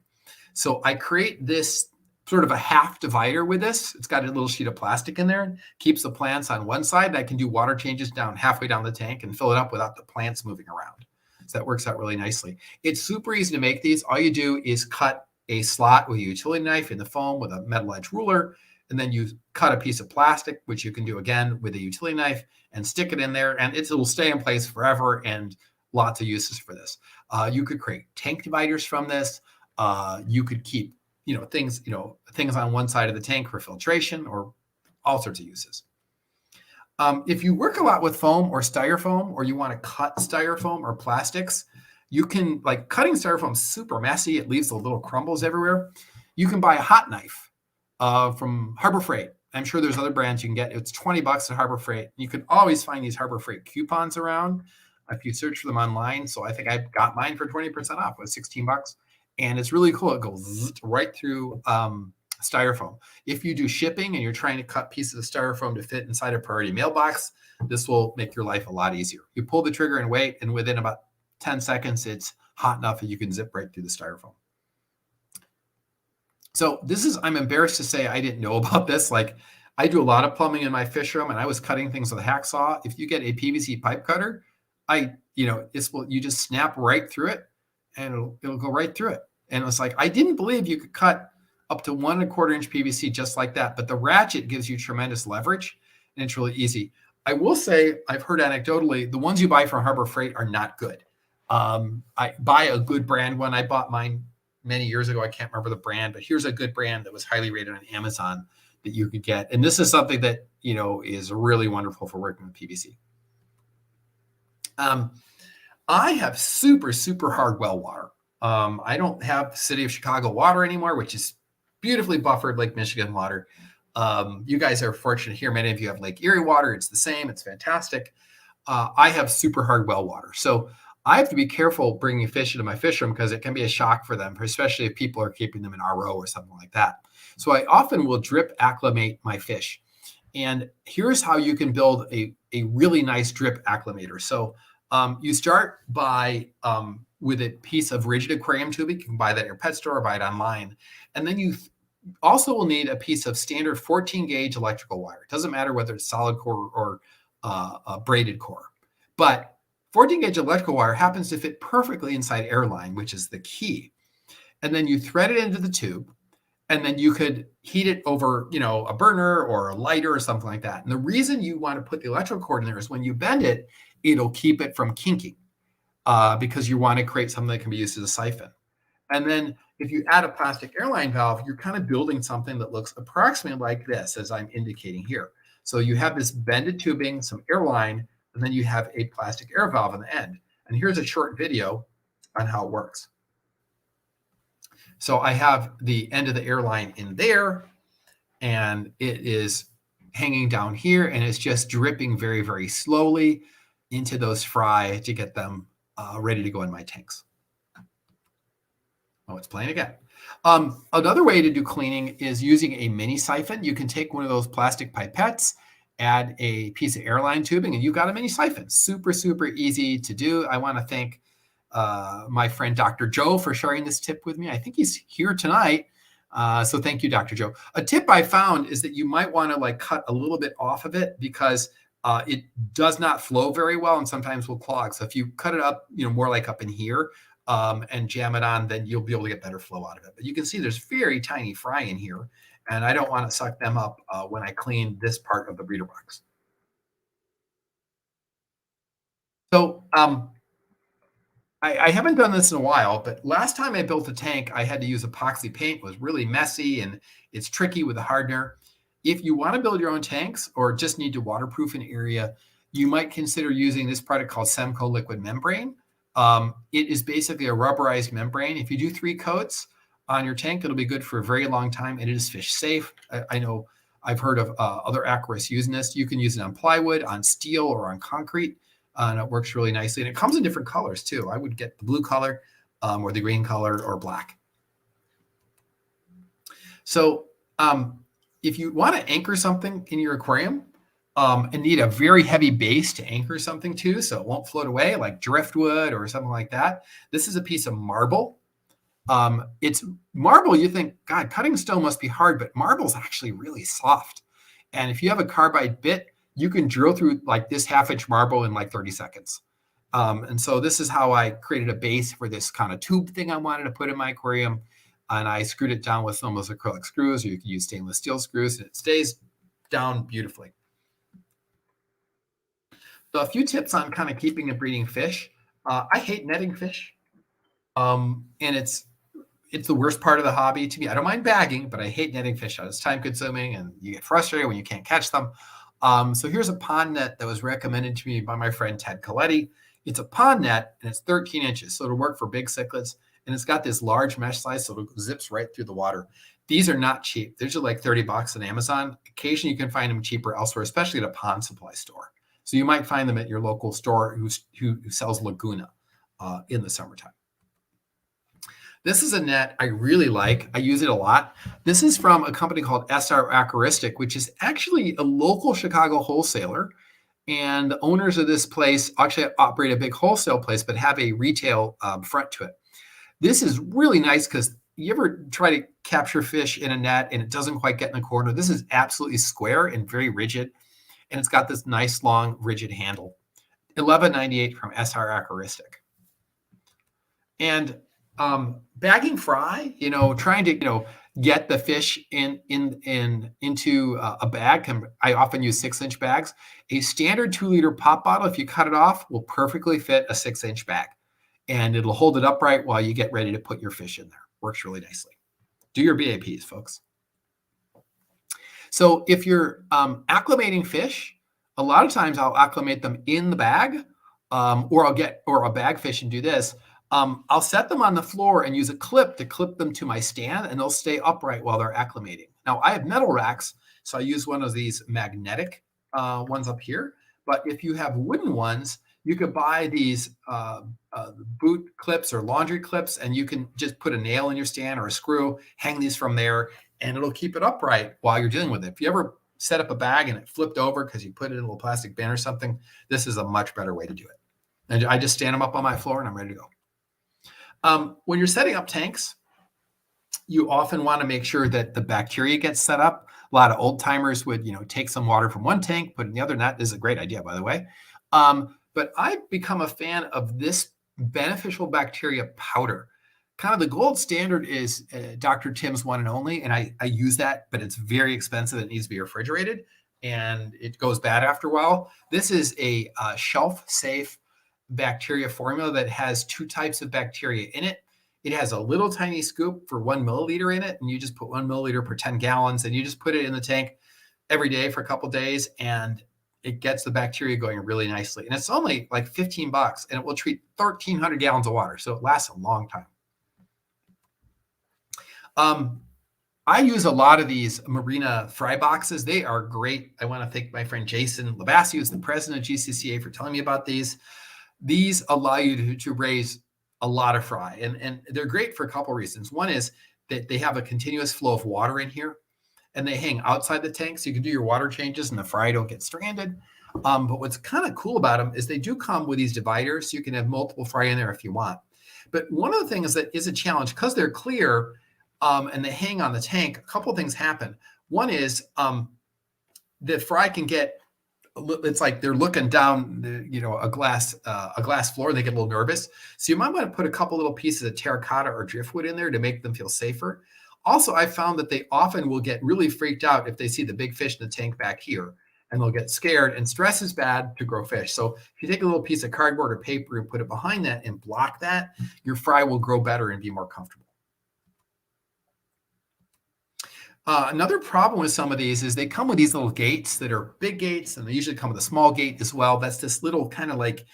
So I create this sort of a half divider with this. It's got a little sheet of plastic in there, keeps the plants on one side, and I can do water changes down halfway down the tank and fill it up without the plants moving around. So that works out really nicely. It's super easy to make these. All you do is cut a slot with a utility knife in the foam with a metal edge ruler, and then you cut a piece of plastic, which you can do again with a utility knife, and stick it in there, and it'll stay in place forever, and lots of uses for this. You could create tank dividers from this. You could keep, things on one side of the tank for filtration or all sorts of uses. If you work a lot with foam or styrofoam, or you want to cut styrofoam or plastics, you can, like cutting styrofoam is super messy. It leaves the little crumbles everywhere. You can buy a hot knife from Harbor Freight. I'm sure there's other brands you can get. It's $20 at Harbor Freight. You can always find these Harbor Freight coupons around if you search for them online. So I think I got mine for 20% off. It was $16. And it's really cool. It goes right through styrofoam. If you do shipping and you're trying to cut pieces of styrofoam to fit inside a priority mailbox, this will make your life a lot easier. You pull the trigger and wait, and within about 10 seconds, it's hot enough that you can zip right through the styrofoam. So I'm embarrassed to say I didn't know about this. Like, I do a lot of plumbing in my fish room, and I was cutting things with a hacksaw. If you get a PVC pipe cutter, you just snap right through it, and it'll go right through it. And it's like, I didn't believe you could cut up to 1 1/4 inch PVC just like that. But the ratchet gives you tremendous leverage, and it's really easy. I will say, I've heard anecdotally, the ones you buy from Harbor Freight are not good. I buy a good brand one. I bought mine many years ago. I can't remember the brand, but here's a good brand that was highly rated on Amazon that you could get. And this is something that, is really wonderful for working with PVC. I have super, super hard well water. I don't have City of Chicago water anymore, which is beautifully buffered Lake Michigan water. You guys are fortunate here. Many of you have Lake Erie water. It's the same. It's fantastic. I have super hard well water. So I have to be careful bringing fish into my fish room because it can be a shock for them, especially if people are keeping them in RO or something like that. So I often will drip acclimate my fish. And here's how you can build a really nice drip acclimator. So you start by with a piece of rigid aquarium tubing. You can buy that at your pet store or buy it online. And then you also will need a piece of standard 14 gauge electrical wire. It doesn't matter whether it's solid core or a braided core. But 14 gauge electrical wire happens to fit perfectly inside airline, which is the key. And then you thread it into the tube, and then you could heat it over, a burner or a lighter or something like that. And the reason you want to put the electrical cord in there is when you bend it, it'll keep it from kinking because you want to create something that can be used as a siphon. And then if you add a plastic airline valve, you're kind of building something that looks approximately like this, as I'm indicating here. So you have this bended tubing, some airline, and then you have a plastic air valve on the end. And here's a short video on how it works. So I have the end of the airline in there, and it is hanging down here, and it's just dripping very, very slowly into those fry to get them ready to go in my tanks. Oh, it's playing again. Another way to do cleaning is using a mini siphon. You can take one of those plastic pipettes, add a piece of airline tubing, and you've got a mini siphon. Super, super easy to do. I want to thank my friend Dr. Joe for sharing this tip with me. I think he's here tonight. So thank you, Dr. Joe. A tip I found is that you might want to cut a little bit off of it because it does not flow very well and sometimes will clog. So if you cut it up, more like up in here and jam it on, then you'll be able to get better flow out of it. But you can see there's very tiny fry in here, and I don't want to suck them up when I clean this part of the breeder box. So I haven't done this in a while, but last time I built a tank, I had to use epoxy paint. It was really messy and it's tricky with a hardener. If you want to build your own tanks or just need to waterproof an area, you might consider using this product called Semco Liquid Membrane. It is basically a rubberized membrane. If you do 3 coats on your tank, it'll be good for a very long time, and it is fish safe. I know I've heard of other aquarists using this. You can use it on plywood, on steel, or on concrete, and it works really nicely. And it comes in different colors too. I would get the blue color or the green color or black. So if you want to anchor something in your aquarium and need a very heavy base to anchor something to so it won't float away, like driftwood or something like that, this is a piece of marble. It's marble. You think, God, cutting stone must be hard, but marble's actually really soft. And if you have a carbide bit, you can drill through this 1/2 inch marble in 30 seconds. And so this is how I created a base for this kind of tube thing I wanted to put in my aquarium. And I screwed it down with some of those acrylic screws, or you can use stainless steel screws, and it stays down beautifully. So a few tips on kind of keeping and breeding fish. I hate netting fish. And it's the worst part of the hobby to me. I don't mind bagging, but I hate netting fish out. It's time consuming and you get frustrated when you can't catch them. So here's a pond net that was recommended to me by my friend Ted Coletti. It's a pond net and it's 13 inches. So it'll work for big cichlids. And it's got this large mesh slice, so it zips right through the water. These are not cheap. These are like $30 on Amazon. Occasionally you can find them cheaper elsewhere, especially at a pond supply store. So you might find them at your local store who sells Laguna in the summertime. This is a net I really like. I use it a lot. This is from a company called SR Aquaristic, which is actually a local Chicago wholesaler. And the owners of this place actually operate a big wholesale place, but have a retail front to it. This is really nice because you ever try to capture fish in a net and it doesn't quite get in the corner? This is absolutely square and very rigid. And it's got this nice long rigid handle. $11.98 from SR Aquaristic. And bagging fry, trying to get the fish into a bag. I often use 6-inch bags. A standard 2-liter pop bottle, if you cut it off, will perfectly fit a 6-inch bag, and it'll hold it upright while you get ready to put your fish in there. Works really nicely. Do your BAPs, folks. So if you're acclimating fish, a lot of times I'll acclimate them in the bag, or I'll bag fish and do this. I'll set them on the floor and use a clip to clip them to my stand, and they'll stay upright while they're acclimating. Now, I have metal racks, so I use one of these magnetic ones up here. But if you have wooden ones, you could buy these boot clips or laundry clips, and you can just put a nail in your stand or a screw, hang these from there, and it'll keep it upright while you're dealing with it. If you ever set up a bag and it flipped over because you put it in a little plastic bin or something, this is a much better way to do it. And I just stand them up on my floor and I'm ready to go. When you're setting up tanks, you often want to make sure that the bacteria gets set up. A lot of old timers would, take some water from one tank, put it in the other. And that is a great idea, by the way. But I've become a fan of this beneficial bacteria powder. Kind of the gold standard is Dr. Tim's One and Only, and I use that, but it's very expensive. It needs to be refrigerated, and it goes bad after a while. This is a shelf-safe bacteria formula that has 2 types of bacteria in it. It has a little tiny scoop for 1 milliliter in it, and you just put 1 milliliter per 10 gallons, and you just put it in the tank every day for a couple of days, and it gets the bacteria going really nicely. And it's only like $15, and it will treat 1,300 gallons of water, so it lasts a long time. I use a lot of these Marina fry boxes. They are great. I want to thank my friend Jason Labassi, who's the president of GCCA, for telling me about these. These allow you to raise a lot of fry, and they're great for a couple of reasons. One is that they have a continuous flow of water in here, and they hang outside the tank, so you can do your water changes and the fry don't get stranded. But what's kind of cool about them is they do come with these dividers, so you can have multiple fry in there if you want. But one of the things that is a challenge, because they're clear and they hang on the tank, a couple of things happen. One is the fry can get, it's like they're looking down, a glass floor, and they get a little nervous. So you might want to put a couple little pieces of terracotta or driftwood in there to make them feel safer. Also, I found that they often will get really freaked out if they see the big fish in the tank back here, and they'll get scared. And stress is bad to grow fish. So if you take a little piece of cardboard or paper and put it behind that and block that, your fry will grow better and be more comfortable. Another problem with some of these is they come with these little gates that are big gates, and they usually come with a small gate as well. That's this little kind of like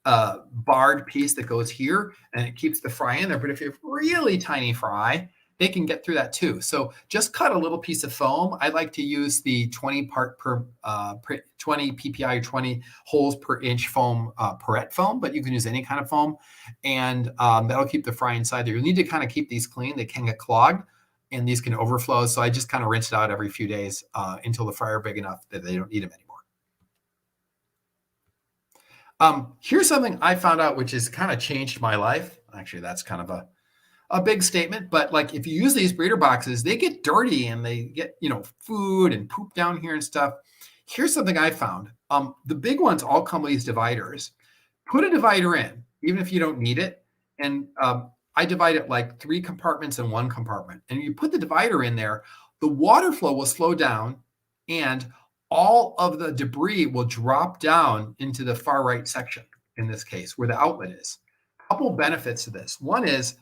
barred piece that goes here, and it keeps the fry in there. But if you have really tiny fry, they can get through that too. So just cut a little piece of foam. I like to use the 20 PPI or 20 holes per inch foam, Perrette foam, but you can use any kind of foam, and that'll keep the fry inside there. You'll need to kind of keep these clean. They can get clogged, and these can overflow. So I just kind of rinse it out every few days until the fry are big enough that they don't need them anymore. Here's something I found out, which has kind of changed my life. Actually, that's kind of a big statement, but like if you use these breeder boxes, they get dirty and they get, food and poop down here and stuff. Here's something I found. The big ones all come with these dividers. Put a divider in, even if you don't need it. And I divide it like 3 compartments in 1 compartment. And you put the divider in there, the water flow will slow down, and all of the debris will drop down into the far right section, in this case, where the outlet is. A couple benefits to this. One is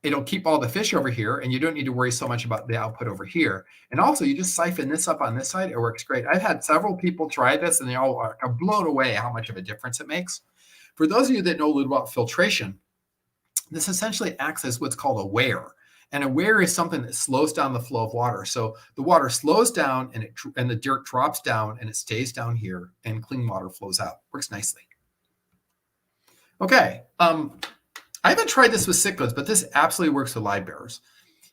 it'll keep all the fish over here, and you don't need to worry so much about the output over here. And also, you just siphon this up on this side. It works great. I've had several people try this, and they all are blown away how much of a difference it makes. For those of you that know a little about filtration, this essentially acts as what's called a weir. And a weir is something that slows down the flow of water. So the water slows down, and the dirt drops down, and it stays down here, and clean water flows out. Works nicely. Okay. I haven't tried this with cichlids, but this absolutely works with live bearers.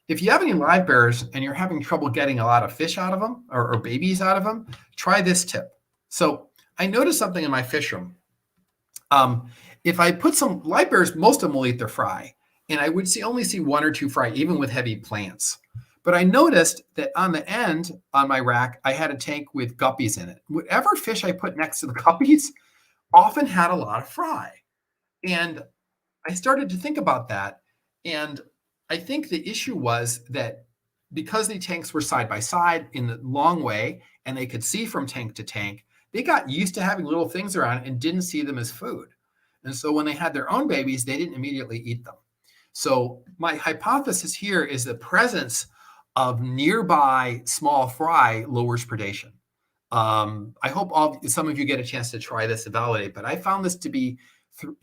If you have any live bearers and you're having trouble getting a lot of fish out of them or babies out of them, try this tip. So I noticed something in my fish room. If I put some live bearers, most of them will eat their fry. and I would only see 1 or 2 fry, even with heavy plants. But I noticed that on the end on my rack, I had a tank with guppies in it. Whatever fish I put next to the guppies often had a lot of fry. And I started to think about that. And I think the issue was that because the tanks were side by side in the long way and they could see from tank to tank, they got used to having little things around and didn't see them as food. And so when they had their own babies, they didn't immediately eat them. So my hypothesis here is the presence of nearby small fry lowers predation. I hope some of you get a chance to try this to validate, but I found this to be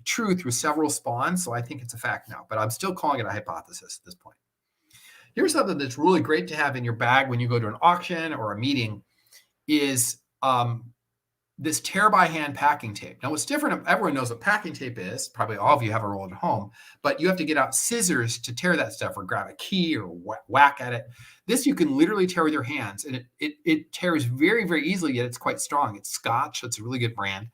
true through several spawns, so I think it's a fact now, but I'm still calling it a hypothesis at this point. Here's something that's really great to have in your bag when you go to an auction or a meeting is this tear by hand packing tape. Now, what's different, everyone knows what packing tape is. Probably all of you have a roll at home, but you have to get out scissors to tear that stuff or grab a key or whack at it. This you can literally tear with your hands, and it tears very, very easily, yet it's quite strong. It's Scotch, so it's a really good brand.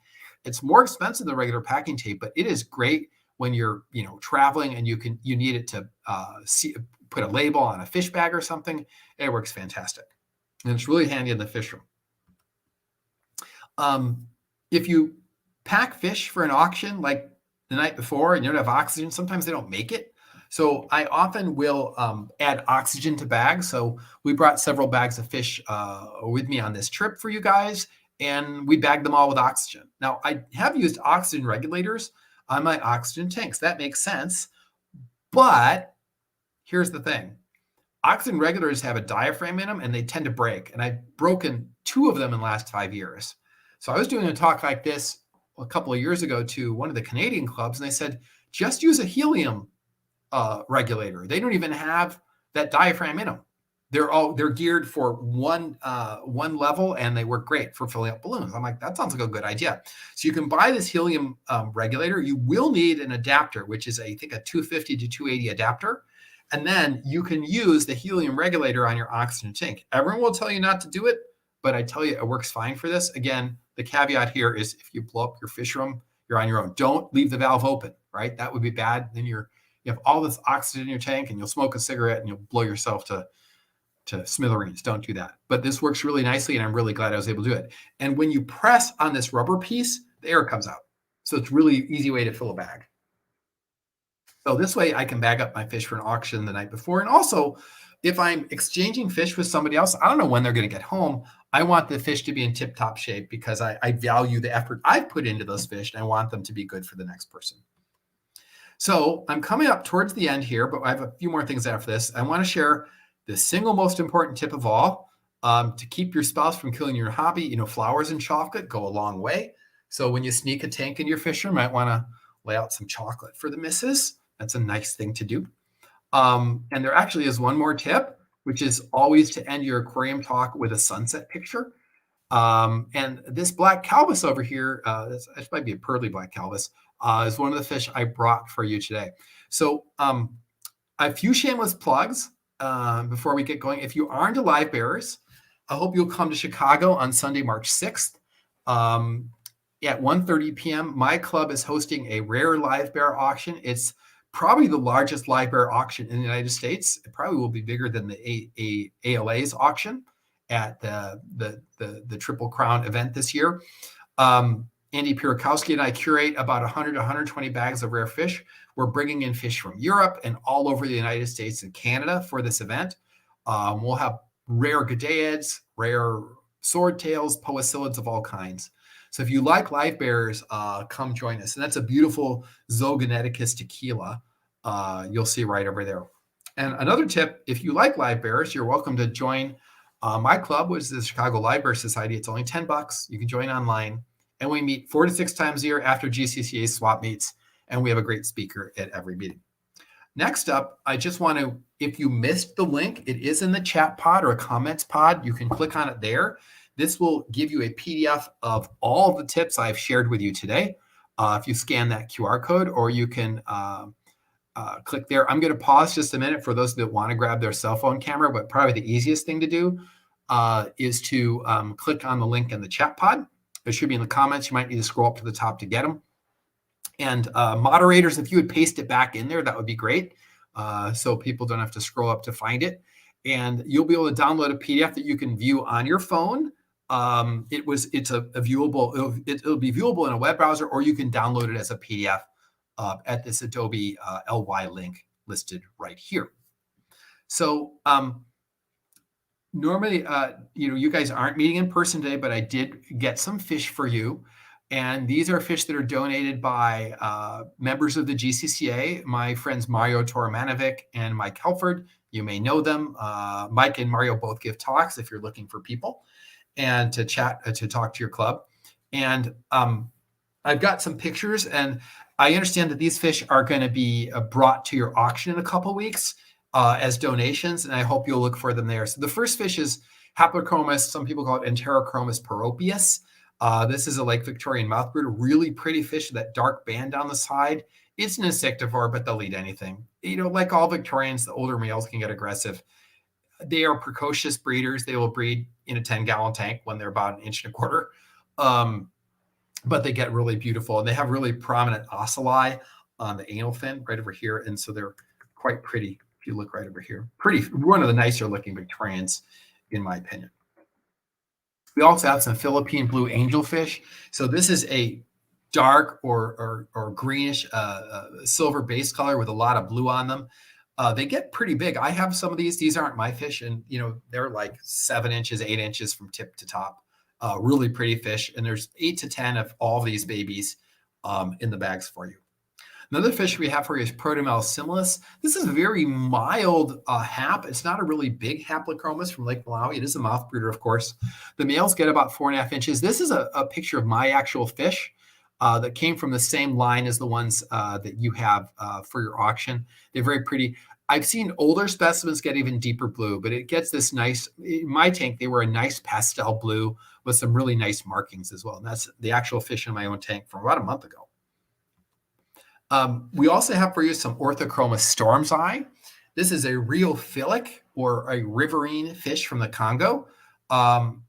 It's more expensive than regular packing tape, but it is great when you're traveling and you need it to put a label on a fish bag or something. It works fantastic, and it's really handy in the fish room. If you pack fish for an auction like the night before and you don't have oxygen, sometimes they don't make it. So I often will add oxygen to bags. So we brought several bags of fish with me on this trip for you guys, and we bagged them all with oxygen. Now, I have used oxygen regulators on my oxygen tanks. That makes sense. But here's the thing. Oxygen regulators have a diaphragm in them, and they tend to break. And I've broken 2 of them in the last 5 years. So I was doing a talk like this a couple of years ago to one of the Canadian clubs, and they said, just use a helium regulator. They don't even have that diaphragm in them. They're geared for one level, and they work great for filling up balloons. I'm like, that sounds like a good idea. So you can buy this helium regulator. You will need an adapter, which is I think a 250 to 280 adapter. And then you can use the helium regulator on your oxygen tank. Everyone will tell you not to do it, but I tell you, it works fine for this. Again, the caveat here is if you blow up your fish room, you're on your own. Don't leave the valve open, right? That would be bad. Then you have all this oxygen in your tank, and you'll smoke a cigarette and you'll blow yourself to smithereens. Don't do that. But this works really nicely, and I'm really glad I was able to do it. And when you press on this rubber piece, the air comes out. So it's really easy way to fill a bag. So this way I can bag up my fish for an auction the night before. And also, if I'm exchanging fish with somebody else, I don't know when they're going to get home. I want the fish to be in tip-top shape because I value the effort I've put into those fish, and I want them to be good for the next person. So I'm coming up towards the end here, but I have a few more things after this. I want to share the single most important tip of all, to keep your spouse from killing your hobby. Flowers and chocolate go a long way. So when you sneak a tank in your fish room, you might want to lay out some chocolate for the missus. That's a nice thing to do. And there actually is one more tip, which is always to end your aquarium talk with a sunset picture. And this black calvus over here, this might be a pearly black calvus, is one of the fish I brought for you today. So a few shameless plugs before we get going. If you are into live bearers, I hope you'll come to Chicago on Sunday, March 6th. At 1:30 p.m., my club is hosting a rare live bear auction. It's probably the largest live bear auction in the United States. It probably will be bigger than the ALA's auction at the Triple Crown event this year. Andy Pierkowski and I curate about 100 to 120 bags of rare fish. We're bringing in fish from Europe and all over the United States and Canada for this event. We'll have rare gadaids, rare swordtails, poecilids of all kinds. So if you like live bearers, come join us. And that's a beautiful Zoogeneticus tequila. You'll see right over there. And another tip, if you like live bearers, you're welcome to join my club, which is the Chicago Live Bear Society. It's only $10. You can join online. And we meet 4 to 6 times a year after GCCA swap meets. And we have a great speaker at every meeting. Next up, I just want to, if you missed the link, it is in the chat pod or a comments pod. You can click on it there. This will give you a PDF of all the tips I've shared with you today. If you scan that QR code, or you can click there. I'm going to pause just a minute for those that want to grab their cell phone camera, but probably the easiest thing to do is to click on the link in the chat pod. It should be in the comments. You might need to scroll up to the top to get them. And moderators, if you would paste it back in there, that would be great. So people don't have to scroll up to find it. And you'll be able to download a PDF that you can view on your phone. It's a viewable, it'll be viewable in a web browser, or you can download it as a PDF at this Adobe LY link listed right here. So normally, you guys aren't meeting in person today, but I did get some fish for you. And these are fish that are donated by members of the GCCA, my friends Mario Toromanovic and Mike Helford. You may know them. Mike and Mario both give talks if you're looking for people and to chat, to talk to your club. And I've got some pictures, and I understand that these fish are going to be brought to your auction in a couple weeks as donations, and I hope you'll look for them there. So the first fish is Haplochromis, some people call it Enterochromis paropius. This is a Lake Victorian mouth brooder, really pretty fish with that dark band down the side. It's an insectivore, but they'll eat anything. Like all Victorians, the older males can get aggressive. They are precocious breeders. They will breed in a 10-gallon tank when they're about 1.25 inches. But they get really beautiful, and they have really prominent ocelli on the anal fin right over here. And so they're quite pretty if you look right over here. One of the nicer looking Victorians, in my opinion. We also have some Philippine blue angelfish. So this is a dark or greenish silver base color with a lot of blue on them. They get pretty big. I have some of these. These aren't my fish, and they're like 7 inches, 8 inches from tip to top. Really pretty fish, and there's 8 to 10 of all these babies in the bags for you. Another fish we have for you is Protomel similis. This is a very mild hap. It's not a really big Haplochromis from Lake Malawi. It is a mouth brooder, of course. The males get about 4.5 inches. This is a picture of my actual fish that came from the same line as the ones that you have for your auction. They're very pretty. I've seen older specimens get even deeper blue, but it gets this nice, in my tank, they were a nice pastel blue with some really nice markings as well. And that's the actual fish in my own tank from about a month ago. We also have for you some Orthochromis storm's eye. This is a rheophilic or a riverine fish from the Congo.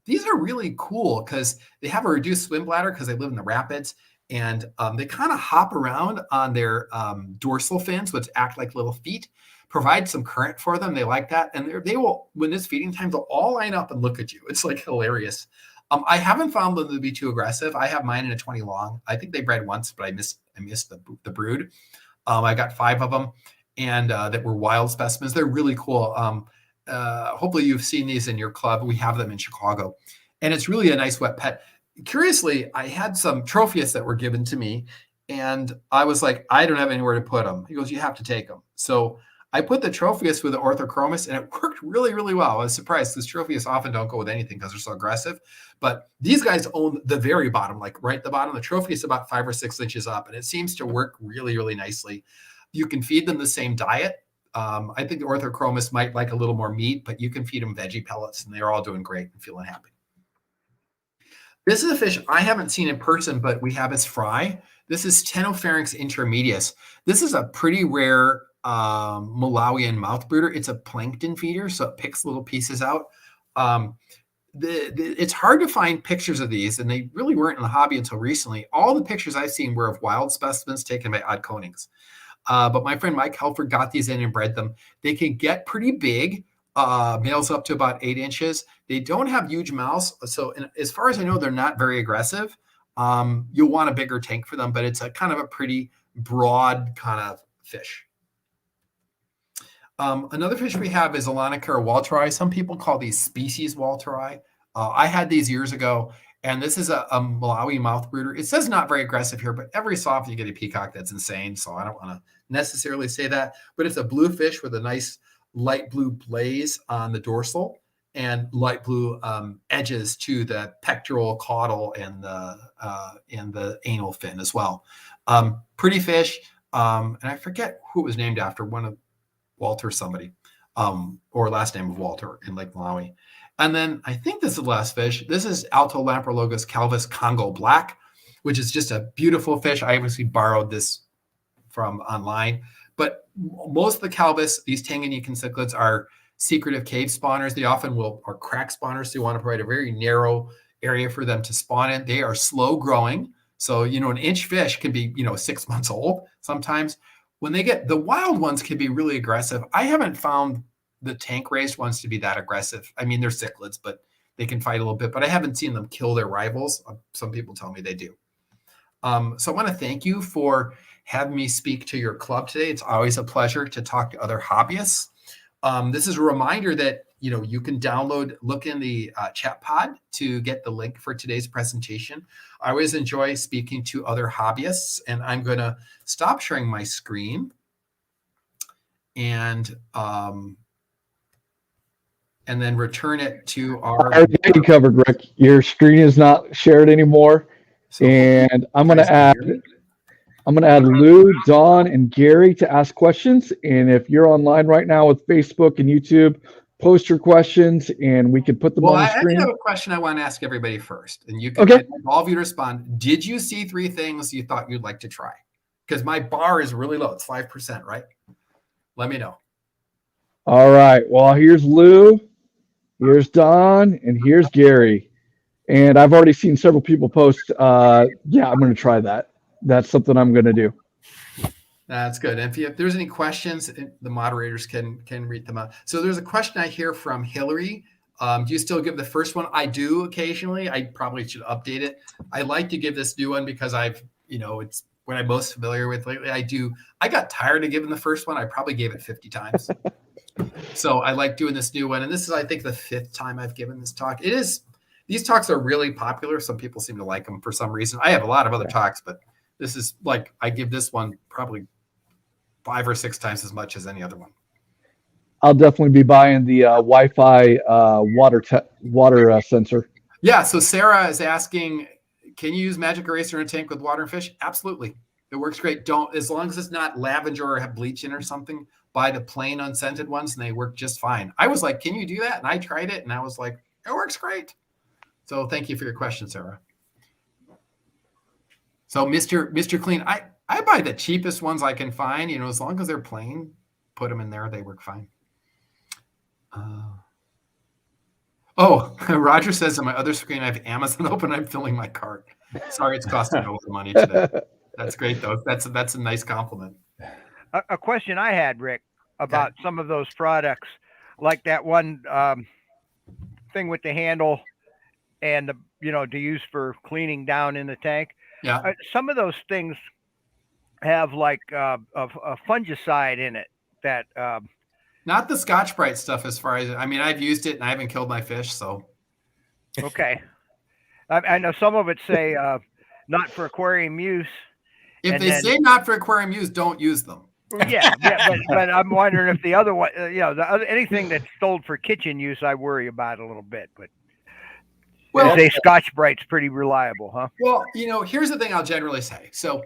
These are really cool because they have a reduced swim bladder because they live in the rapids, and they kind of hop around on their dorsal fins, which act like little feet, provide some current for them. They like that. And they will, when it's feeding time, they'll all line up and look at you. It's like hilarious. I haven't found them to be too aggressive. I have mine in a 20 long. I think they bred once, but I missed the brood. I got 5 of them, and that were wild specimens. They're really cool. Hopefully you've seen these in your club. We have them in Chicago, and it's really a nice wet pet. Curiously, I had some Tropheus that were given to me, and I was like, I don't have anywhere to put them. He goes, you have to take them. So I put the Tropheus with the Orthochromis, and it worked really, really well. I was surprised because Tropheus often don't go with anything because they're so aggressive. But these guys own the very bottom, like right at the bottom. The Tropheus about 5 or 6 inches up, and it seems to work really, really nicely. You can feed them the same diet. I think the Orthochromis might like a little more meat, but you can feed them veggie pellets, and they're all doing great and feeling happy. This is a fish I haven't seen in person, but we have as fry. This is Tenopharynx intermedius. This is a pretty rare Malawian mouth brooder. It's a plankton feeder, so it picks little pieces out. It's hard to find pictures of these, and they really weren't in the hobby until recently. All the pictures I've seen were of wild specimens taken by odd conings. But my friend Mike Helford got these in and bred them. They can get pretty big, males up to about 8 inches. They don't have huge mouths, so as far as I know, they're not very aggressive. You'll want a bigger tank for them, but it's a kind of a pretty broad kind of fish. Another fish we have is Elanocara walteri. Some people call these species walteri. I had these years ago, and this is a Malawi mouth brooder. It says not very aggressive here, but every so often you get a peacock that's insane, so I don't want to necessarily say that. But it's a blue fish with a nice light blue blaze on the dorsal and light blue edges to the pectoral, caudal, and the anal fin as well. Pretty fish, and I forget who it was named after. One of Walter somebody, or last name of Walter in Lake Malawi. And then I think this is the last fish. This is Altolamprologus calvus Congo black, which is just a beautiful fish. I obviously borrowed this from online, but most of the calvus, these Tanganyikan cichlids, are secretive cave spawners. They often are crack spawners, so you want to provide a very narrow area for them to spawn in. They are slow growing, So, an inch fish can be, 6 months old sometimes. When they get, the wild ones can be really aggressive. I haven't found the tank raised ones to be that aggressive. I mean, they're cichlids, but they can fight a little bit, but I haven't seen them kill their rivals. Some people tell me they do. So I want to thank you for having me speak to your club today. It's always a pleasure to talk to other hobbyists. This is a reminder that, you can look in the chat pod to get the link for today's presentation. I always enjoy speaking to other hobbyists, and I'm going to stop sharing my screen and then return it to our. I got you covered, Rick. Your screen is not shared anymore, and I'm going to add Lou, Don, and Gary to ask questions. And if you're online right now with Facebook and YouTube, post your questions, and we can put them on the screen. I have a question I want to ask everybody first, and you can all of you to respond. Did you see 3 things you thought you'd like to try? Because my bar is really low. It's 5%, right? Let me know. All right. Well, here's Lou, here's Don, and here's Gary. And I've already seen several people post, I'm going to try that. That's something I'm going to do. That's good. And if there's any questions, the moderators can read them out. So there's a question I hear from Hillary. Do you still give the first one? I do occasionally. I probably should update it. I like to give this new one because it's what I'm most familiar with lately. I got tired of giving the first one. I probably gave it 50 times. So I like doing this new one. And this is, I think, the 5th time I've given this talk. These talks are really popular. Some people seem to like them for some reason. I have a lot of other talks, but this is I give this one probably 5 or 6 times as much as any other one. I'll definitely be buying the Wi-Fi water sensor. Yeah. So Sarah is asking, can you use magic eraser in a tank with water and fish? Absolutely. It works great. As long as it's not lavender or have bleach in or something, buy the plain unscented ones and they work just fine. I was like, can you do that? And I tried it and I was like, it works great. So thank you for your question, Sarah. So Mr. Clean, I buy the cheapest ones I can find, as long as they're plain, put them in there. They work fine. Roger says on my other screen, I have Amazon open. I'm filling my cart. Sorry, it's costing a lot of money today. That's great, though. That's a nice compliment. A question I had, Rick, about some of those products, like that one thing with the handle and to use for cleaning down in the tank. Yeah. Some of those things have like a fungicide in it that. Not the Scotch Brite stuff, as far as I've used it and I haven't killed my fish. So. Okay. I know some of it say not for aquarium use. If they say not for aquarium use, don't use them. Yeah, but I'm wondering if the other one, anything that's sold for kitchen use, I worry about a little bit. But they say Scotch Brite's pretty reliable, huh? Well, here's the thing I'll generally say. So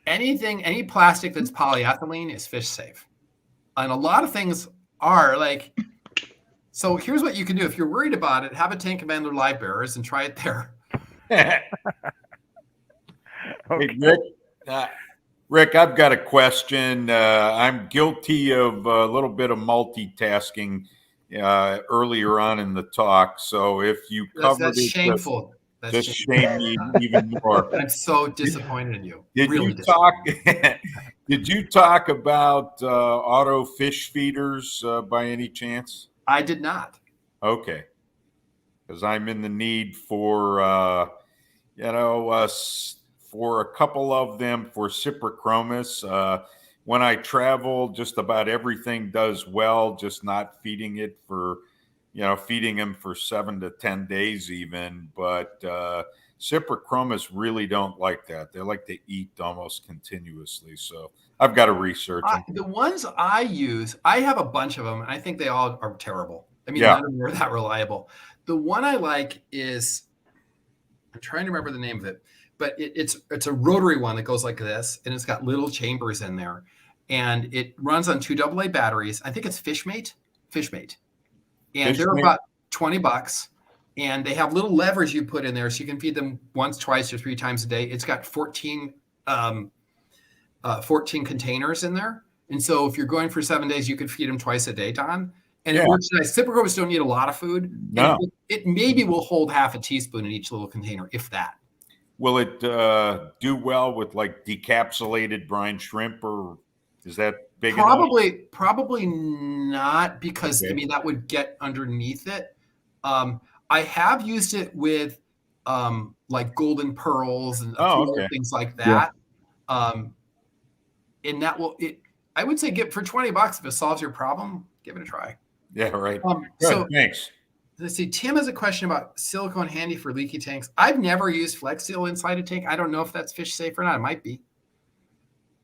any plastic that's polyethylene is fish safe. And a lot of things are like, so here's what you can do. If you're worried about it, have a tank of Endler live bearers and try it there. Okay. Hey, Rick, I've got a question. I'm guilty of a little bit of multitasking earlier on in the talk. So if you covered that's it, shameful. Just shame me even more. I'm so disappointed in you. Did you talk about auto fish feeders by any chance? I did not. Okay, because I'm in the need for for a couple of them for Cyprichromis. When I travel, just about everything does well. Just not feeding it for. Feeding them for 7 to 10 days even, but Cyprichromis really don't like that. They like to eat almost continuously. So I've got to research them. The ones I use, I have a bunch of them, and I think they all are terrible. None of them are that reliable. The one I like is, I'm trying to remember the name of it, but it's a rotary one that goes like this, and it's got little chambers in there, and it runs on 2 AA batteries. I think it's Fishmate. And they're about $20, and they have little levers you put in there so you can feed them once, twice, or 3 times a day. It's got 14 containers in there. And so if you're going for 7 days, you could feed them twice a day, Don. And it works nice. Cyprichromis don't need a lot of food. No. It maybe will hold half a teaspoon in each little container, if that. will it do well with like decapsulated brine shrimp, or is that big enough? Probably not, because I Okay. mean that would get underneath it. I have used it with like golden pearls and a Oh, few other okay. things like Yeah. that. And that will I would say get for $20 if it solves your problem, give it a try. Yeah, right. Good, So thanks. let's see. Tim has a question about silicone handy for leaky tanks. I've never used Flex Seal inside a tank. I don't know if that's fish safe or not. It might be.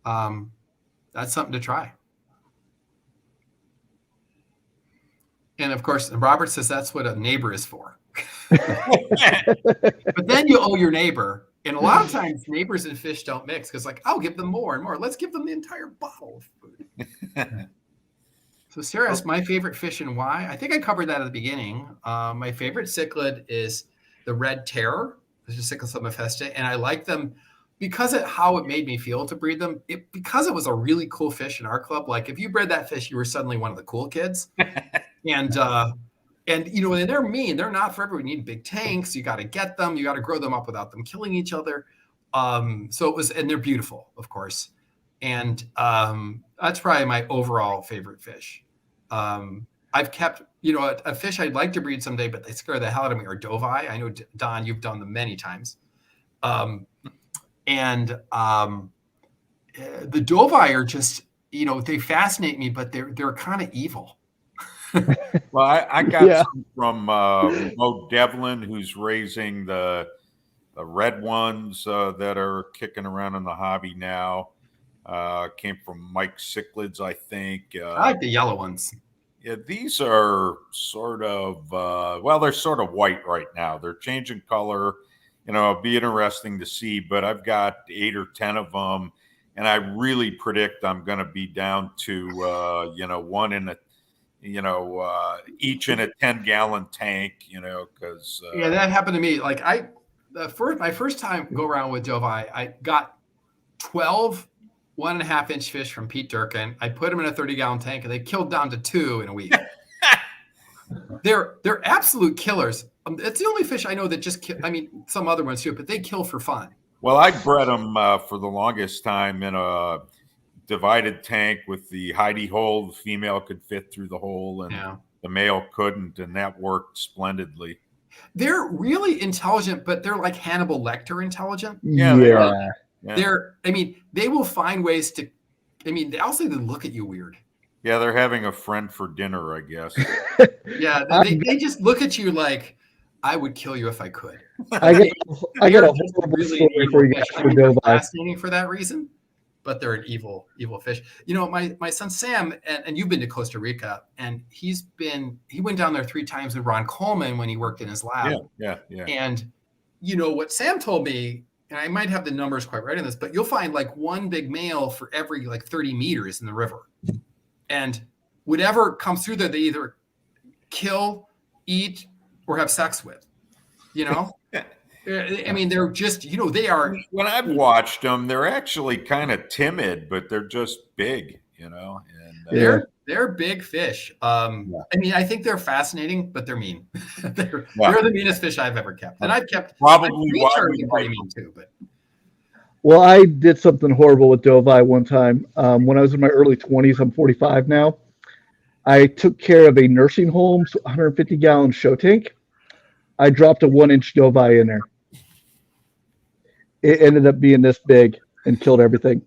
That's something to try. And of course, Robert says that's what a neighbor is for. But then you owe your neighbor. And a lot of times neighbors and fish don't mix, because like, I'll give them more and more. Let's give them the entire bottle of food. So Sarah asked my favorite fish and why. I think I covered that at the beginning. My favorite cichlid is the red terror. This is Cichlid submifesta, and I like them because of how it made me feel to breed them. Because it was a really cool fish in our club. Like if you bred that fish, you were suddenly one of the cool kids. And you know, and they're mean. They're not for everyone. You need big tanks. You got to get them. You got to grow them up without them killing each other. So it was, and they're beautiful, of course. And that's probably my overall favorite fish. I've kept, you know, a fish I'd like to breed someday, but they scare the hell out of me, are dovai. I know, Don, you've done them many times. The dovai are just, you know, they fascinate me, but they're kind of evil. Well, I got some from Mo Devlin, who's raising the red ones that are kicking around in the hobby now. Came from Mike Cichlids, I think. I like the yellow ones. Yeah, these are sort of, well, they're sort of white right now. They're changing color. You know, it'll be interesting to see, but I've got 8 or 10 of them, and I really predict I'm going to be down to, you know, one in a, you know, each in a 10-gallon tank, you know, because. Yeah, that happened to me. Like my first time go around with dovai, I got 12 1.5-inch fish from Pete Durkin. I put them in a 30-gallon tank, and they killed down to 2 in a week. They're absolute killers. It's the only fish I know that just kill. I mean, some other ones too, but they kill for fun. Well, I bred them for the longest time in a divided tank with the hidey hole. The female could fit through the hole, and the male couldn't, and that worked splendidly. They're really intelligent, but they're like Hannibal Lecter intelligent. Yeah, they are. Yeah. I mean, they will find ways to, I mean, I'll say they look at you weird. Yeah, they're having a friend for dinner, I guess. Yeah, they just look at you like, I would kill you if I could. I get a horrible story for you guys for dovai. Fascinating for that reason, but they're an evil fish. You know, my son Sam, and you've been to Costa Rica, and he went down there 3 times with Ron Coleman when he worked in his lab. Yeah. And you know what Sam told me, and I might have the numbers quite right in this, but you'll find like one big male for every like 30 meters in the river. And whatever comes through there, they either kill, eat, or have sex with, you know? I mean, they're just, you know, they are. When I've watched them, they're actually kind of timid, but they're just big, you know? And they're big fish. I mean, I think they're fascinating, but they're mean. they're the meanest fish I've ever kept. And I've kept probably pretty mean too, but. Well, I did something horrible with dovai one time. When I was in my early 20s, I'm 45 now. I took care of a nursing home's 150-gallon show tank. I dropped a 1-inch dovai in there. It ended up being this big and killed everything.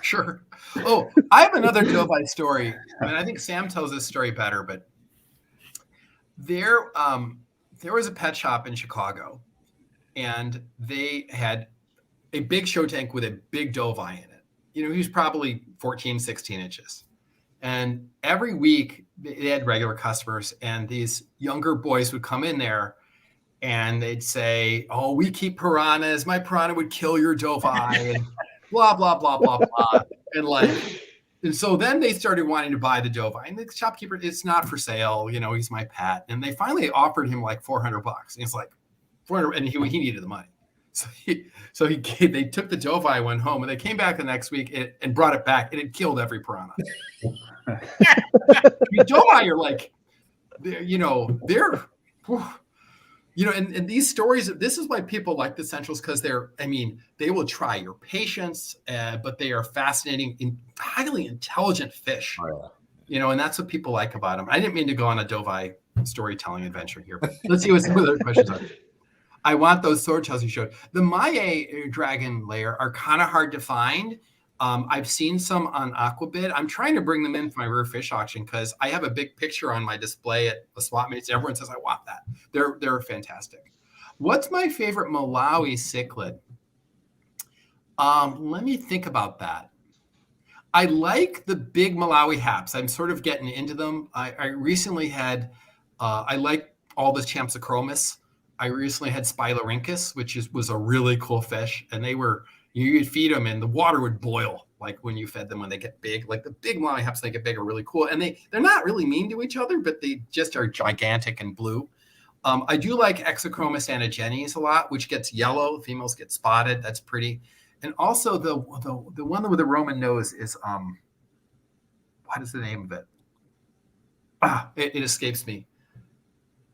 Sure. Oh, I have another dovai story. I mean, I think Sam tells this story better, but there was a pet shop in Chicago, and they had a big show tank with a big dovai in it. You know, he was probably 14, 16 inches. And every week they had regular customers, and these younger boys would come in there and they'd say, "Oh, we keep piranhas. My piranha would kill your dovai," and blah, blah, blah, blah, blah. And so then they started wanting to buy the dovai, and the shopkeeper, it's not for sale. You know, he's my pet. And they finally offered him like $400. And he's like, 400, and he needed the money. So they took the dovai, went home, and they came back the next week and brought it back, and it killed every piranha. I mean, dovai are like, they're and these stories, this is why people like the Centrals, because they will try your patience, but they are fascinating, highly intelligent fish. Oh, yeah. And that's what people like about them. I didn't mean to go on a Dovai storytelling adventure here, but let's see what some other questions are. I want those swordtails you showed. The Maia dragon layer are kind of hard to find. I've seen some on Aquabid. I'm trying to bring them in for my rare fish auction because I have a big picture on my display at the swap meets. Everyone says I want that. They're fantastic. What's my favorite Malawi cichlid? Let me think about that. I like the big Malawi haps. I'm sort of getting into them. I recently had, I like all the Champsochromis. I recently had Spilorhynchus, which was a really cool fish. And you'd feed them and the water would boil, like when you fed them when they get big. Like the big Malawi haps, they get big, are really cool. And they're not really mean to each other, but they just are gigantic and blue. I do like Exochromis anagenes a lot, which gets yellow. Females get spotted. That's pretty. And also the one with the Roman nose is what is the name of it? It escapes me.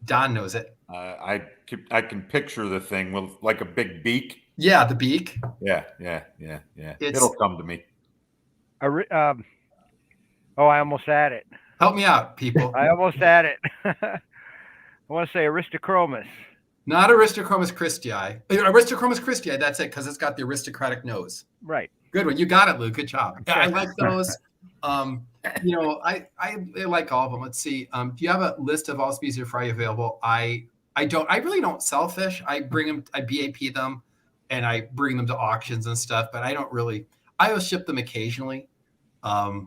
Don knows it. I can picture the thing with like a big beak. Yeah, the beak. Yeah. It'll come to me. I almost had it. Help me out, people. I almost had it. I want to say Aristochromis. Not Aristochromis christii. Aristochromis christii, that's it, because it's got the aristocratic nose. Right. Good one. You got it, Lou. Good job. Yeah, I like those. I like all of them. Let's see. Do you have a list of all species of fry available? I don't. I really don't sell fish. I bring them. I BAP them, and I bring them to auctions and stuff. But I don't really. I will ship them occasionally. But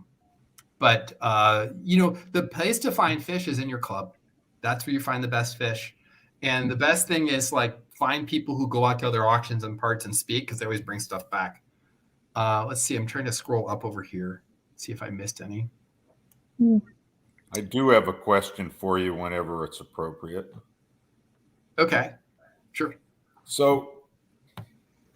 the place to find fish is in your club. That's where you find the best fish. And the best thing is find people who go out to other auctions and parts and speak, because they always bring stuff back. Let's see. I'm trying to scroll up over here. See if I missed any. I do have a question for you whenever it's appropriate. Okay, sure. So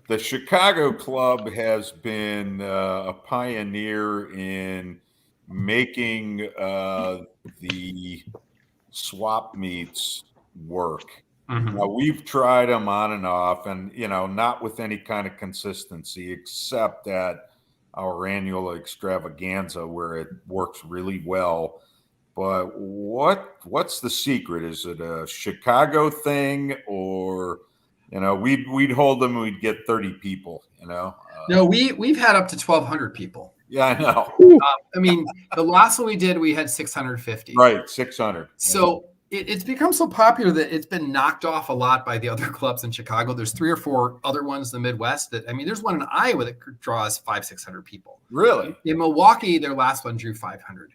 the Chicago Club has been a pioneer in making the swap meets work. Mm-hmm. Now, we've tried them on and off, and not with any kind of consistency, except at our annual extravaganza where it works really well. But what's the secret? Is it a Chicago thing, or we'd hold them and we'd get 30 people? No, we've had up to 1,200 people. Yeah, I know. The last one we did, we had 650. Right, 600. So it's become so popular that it's been knocked off a lot by the other clubs in Chicago. There's 3 or 4 other ones in the Midwest there's one in Iowa that draws 500-600 people. Really? In Milwaukee, their last one drew 500.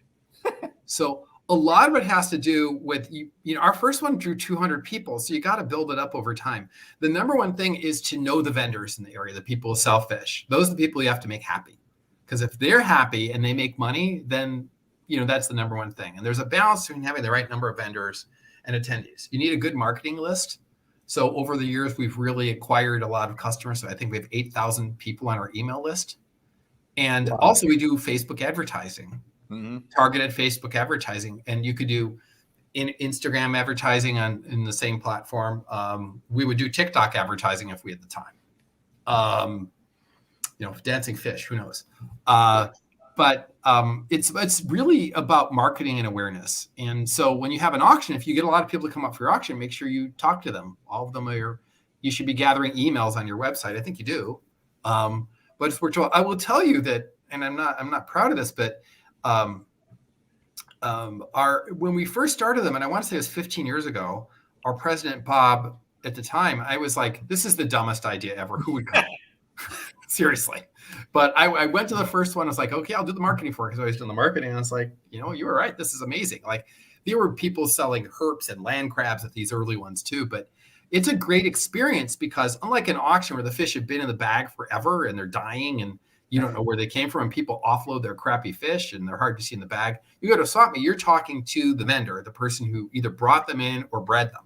So a lot of it has to do with, our first one drew 200 people. So you got to build it up over time. The number one thing is to know the vendors in the area, the people who sell fish. Those are the people you have to make happy. Because if they're happy and they make money, then that's the number one thing. And there's a balance between having the right number of vendors and attendees. You need a good marketing list. So over the years, we've really acquired a lot of customers. So I think we have 8,000 people on our email list. And also we do Facebook advertising, targeted Facebook advertising. And you could do Instagram advertising in the same platform. We would do TikTok advertising if we had the time. Dancing fish, who knows? But it's really about marketing and awareness. And so when you have an auction, if you get a lot of people to come up for your auction, make sure you talk to them. All of them you should be gathering emails on your website. I think you do. But it's virtual. I will tell you that, and I'm not proud of this, but when we first started them, and I want to say it was 15 years ago, our president, Bob, at the time, I was like, this is the dumbest idea ever. Who would come? Seriously. But I went to the first one. I was like, okay, I'll do the marketing for it, because I always done the marketing. And I was like, you were right. This is amazing. Like, there were people selling herps and land crabs at these early ones too. But it's a great experience, because unlike an auction where the fish have been in the bag forever and they're dying and you don't know where they came from, and people offload their crappy fish and they're hard to see in the bag. You go to a swap meet, you're talking to the vendor, the person who either brought them in or bred them.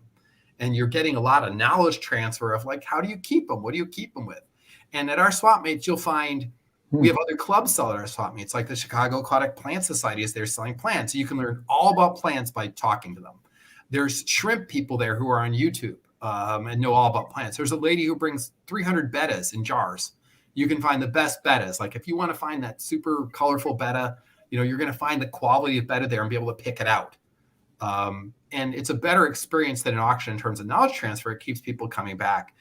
And you're getting a lot of knowledge transfer of how do you keep them? What do you keep them with? And at our swap meets, you'll find we have other clubs selling our swap meets, like the Chicago Aquatic Plant Society is there selling plants. So you can learn all about plants by talking to them. There's shrimp people there who are on YouTube. and know all about plants. There's a lady who brings 300 bettas in jars. You can find the best bettas. Like if you want to find that super colorful betta, you're going to find the quality of betta there and be able to pick it out. And it's a better experience than an auction in terms of knowledge transfer. It keeps people coming back.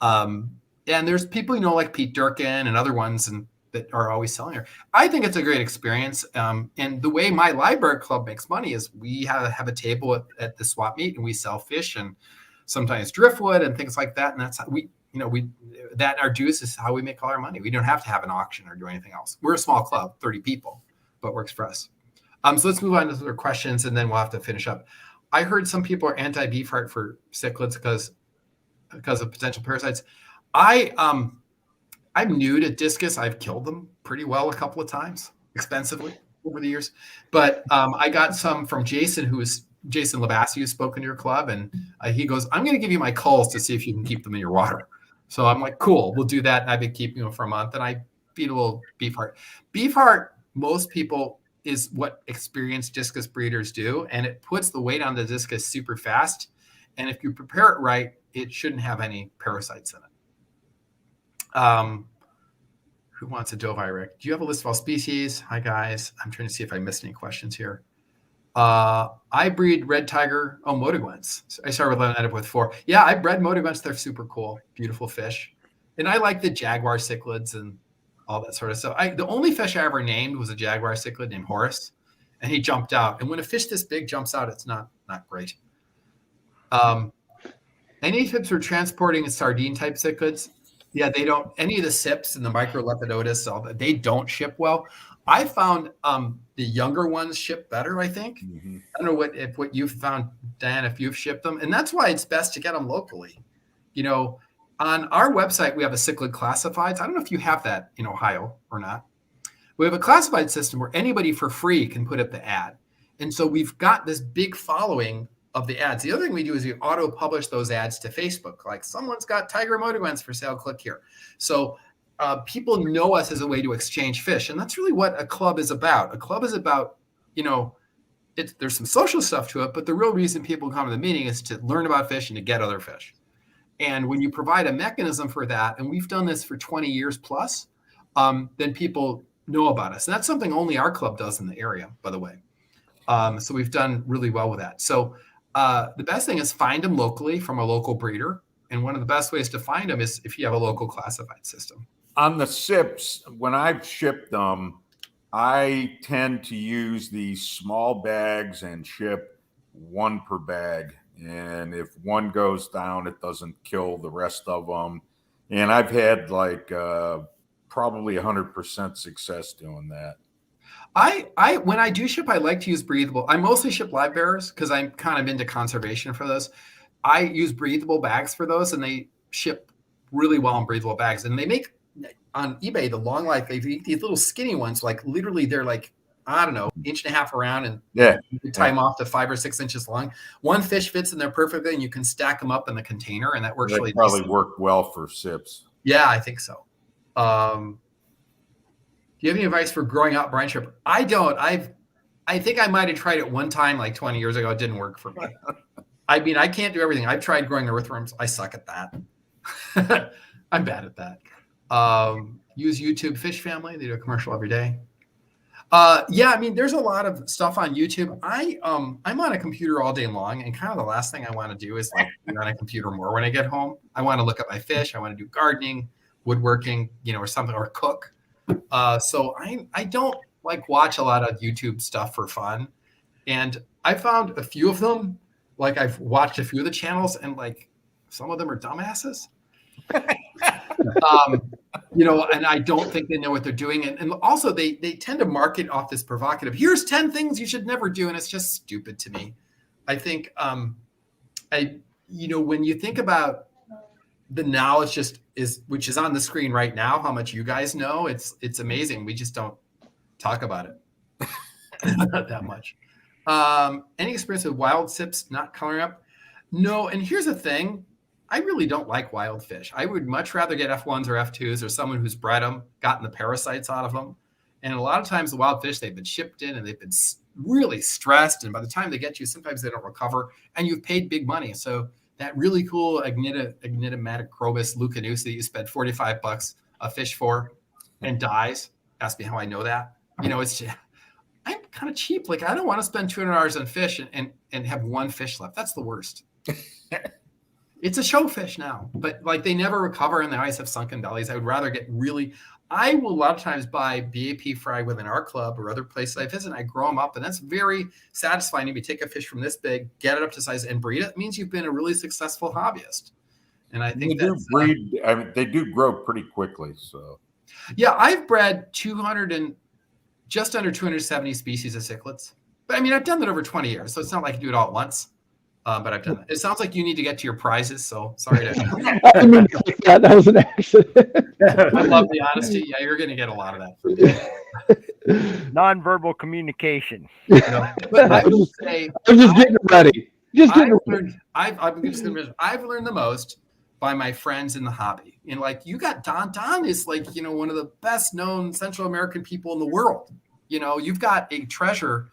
And there's people, like Pete Durkin and other ones that are always selling her. I think it's a great experience. And the way my library club makes money is we have a table at the swap meet, and we sell fish and sometimes driftwood and things like that. And that's how that our dues is how we make all our money. We don't have to have an auction or do anything else. We're a small club, 30 people, but works for us. So let's move on to the questions, and then we'll have to finish up. I heard some people are anti-beef heart for cichlids because of potential parasites. I'm new to discus. I've killed them pretty well a couple of times, expensively over the years. But I got some from Jason Labassi, who spoke in your club, and he goes, "I'm going to give you my culls to see if you can keep them in your water." So I'm like, "Cool, we'll do that." And I've been keeping them for a month, and I feed a little beef heart. Beef heart, most people, is what experienced discus breeders do, and it puts the weight on the discus super fast. And if you prepare it right, it shouldn't have any parasites in it. Who wants a doveye, Rick? Do you have a list of all species? Hi, guys. I'm trying to see if I missed any questions here. I breed red tiger. Oh, Motaguens. I started with ended up with 4. Yeah, I bred Motaguens. They're super cool, beautiful fish. And I like the jaguar cichlids and all that sort of stuff. The only fish I ever named was a jaguar cichlid named Horace, and he jumped out. And when a fish this big jumps out, it's not great. Any tips for transporting sardine type cichlids? Yeah, they don't. Any of the SIPs and the Microlepidodus, they don't ship well. I found the younger ones ship better, I think. Mm-hmm. I don't know what you've found, Dan, if you've shipped them. And that's why it's best to get them locally. On our website, we have a cichlid classifieds. I don't know if you have that in Ohio or not. We have a classified system where anybody for free can put up the ad. And so we've got this big following of the ads. The other thing we do is we auto-publish those ads to Facebook. Like, someone's got tiger Motaguens for sale, click here. So people know us as a way to exchange fish. And that's really what a club is about. A club is about, there's some social stuff to it, but the real reason people come to the meeting is to learn about fish and to get other fish. And when you provide a mechanism for that, and we've done this for 20 years plus, then people know about us. And that's something only our club does in the area, by the way. So we've done really well with that. So the best thing is find them locally from a local breeder. And one of the best ways to find them is if you have a local classified system. On the SIPs, when I've shipped them, I tend to use these small bags and ship 1 per bag. And if one goes down, it doesn't kill the rest of them. And I've had probably 100% success doing that. When I do ship, I like to use breathable. I mostly ship live bearers because I'm kind of into conservation for those. I use breathable bags for those, and they ship really well in breathable bags. And they make on eBay the long life. They make these little skinny ones, like literally they're like, I don't know, 1.5 inches around, and you tie them off to 5 or 6 inches long. One fish fits in there perfectly, and you can stack them up in the container, and that works really probably decent. Work well for SIPs. Yeah, I think so. Do you have any advice for growing out brine shrimp? I don't. I think I might have tried it one time like 20 years ago. It didn't work for me. I mean, I can't do everything. I've tried growing earthworms. I suck at that. I'm bad at that. Use YouTube Fish Family. They do a commercial every day. Yeah, I mean, there's a lot of stuff on YouTube. I'm on a computer all day long, and kind of the last thing I want to do is like be on a computer more when I get home. I want to look at my fish. I want to do gardening, woodworking, or something, or cook. So I don't like watch a lot of YouTube stuff for fun. And I found a few of them, like I've watched a few of the channels, and like some of them are dumbasses. And I don't think they know what they're doing. And also they tend to market off this provocative, here's 10 things you should never do. And it's just stupid to me. I think, when you think about the knowledge which is on the screen right now, how much you guys know, it's amazing. We just don't talk about it not that much. Any experience with wild SIPs not coloring up? No. And here's the thing. I really don't like wild fish. I would much rather get F1s or F2s or someone who's bred them, gotten the parasites out of them. And a lot of times the wild fish, they've been shipped in and they've been really stressed. And by the time they get you, sometimes they don't recover, and you've paid big money. So that really cool Agnetomacrobus leucanus that you spent $45 a fish for and dies. Ask me how I know that. You know, it's just, I'm kind of cheap. Like, I don't want to spend $200 on fish and have one fish left. That's the worst. It's a show fish now, but like they never recover and they always have sunken bellies. I would rather get I will a lot of times buy BAP fry within our club or other places I visit. And I grow them up, and that's very satisfying. If you take a fish from this big, get it up to size, and breed it, it means you've been a really successful hobbyist. And I think they do breed. I mean, they do grow pretty quickly. So, yeah, I've bred 200 and just under 270 species of cichlids. But I mean, I've done that over 20 years, so it's not like I do it all at once. But I've done that. It sounds like you need to get to your prizes, so sorry to. I didn't mean to say that. That was an accident. I love the honesty. Yeah, you're going to get a lot of that. Nonverbal communication. But I will say, I'm just getting ready. I've learned the most by my friends in the hobby. And like, you got Don. Don is like, you know, one of the best known Central American people in the world. You know, you've got a treasure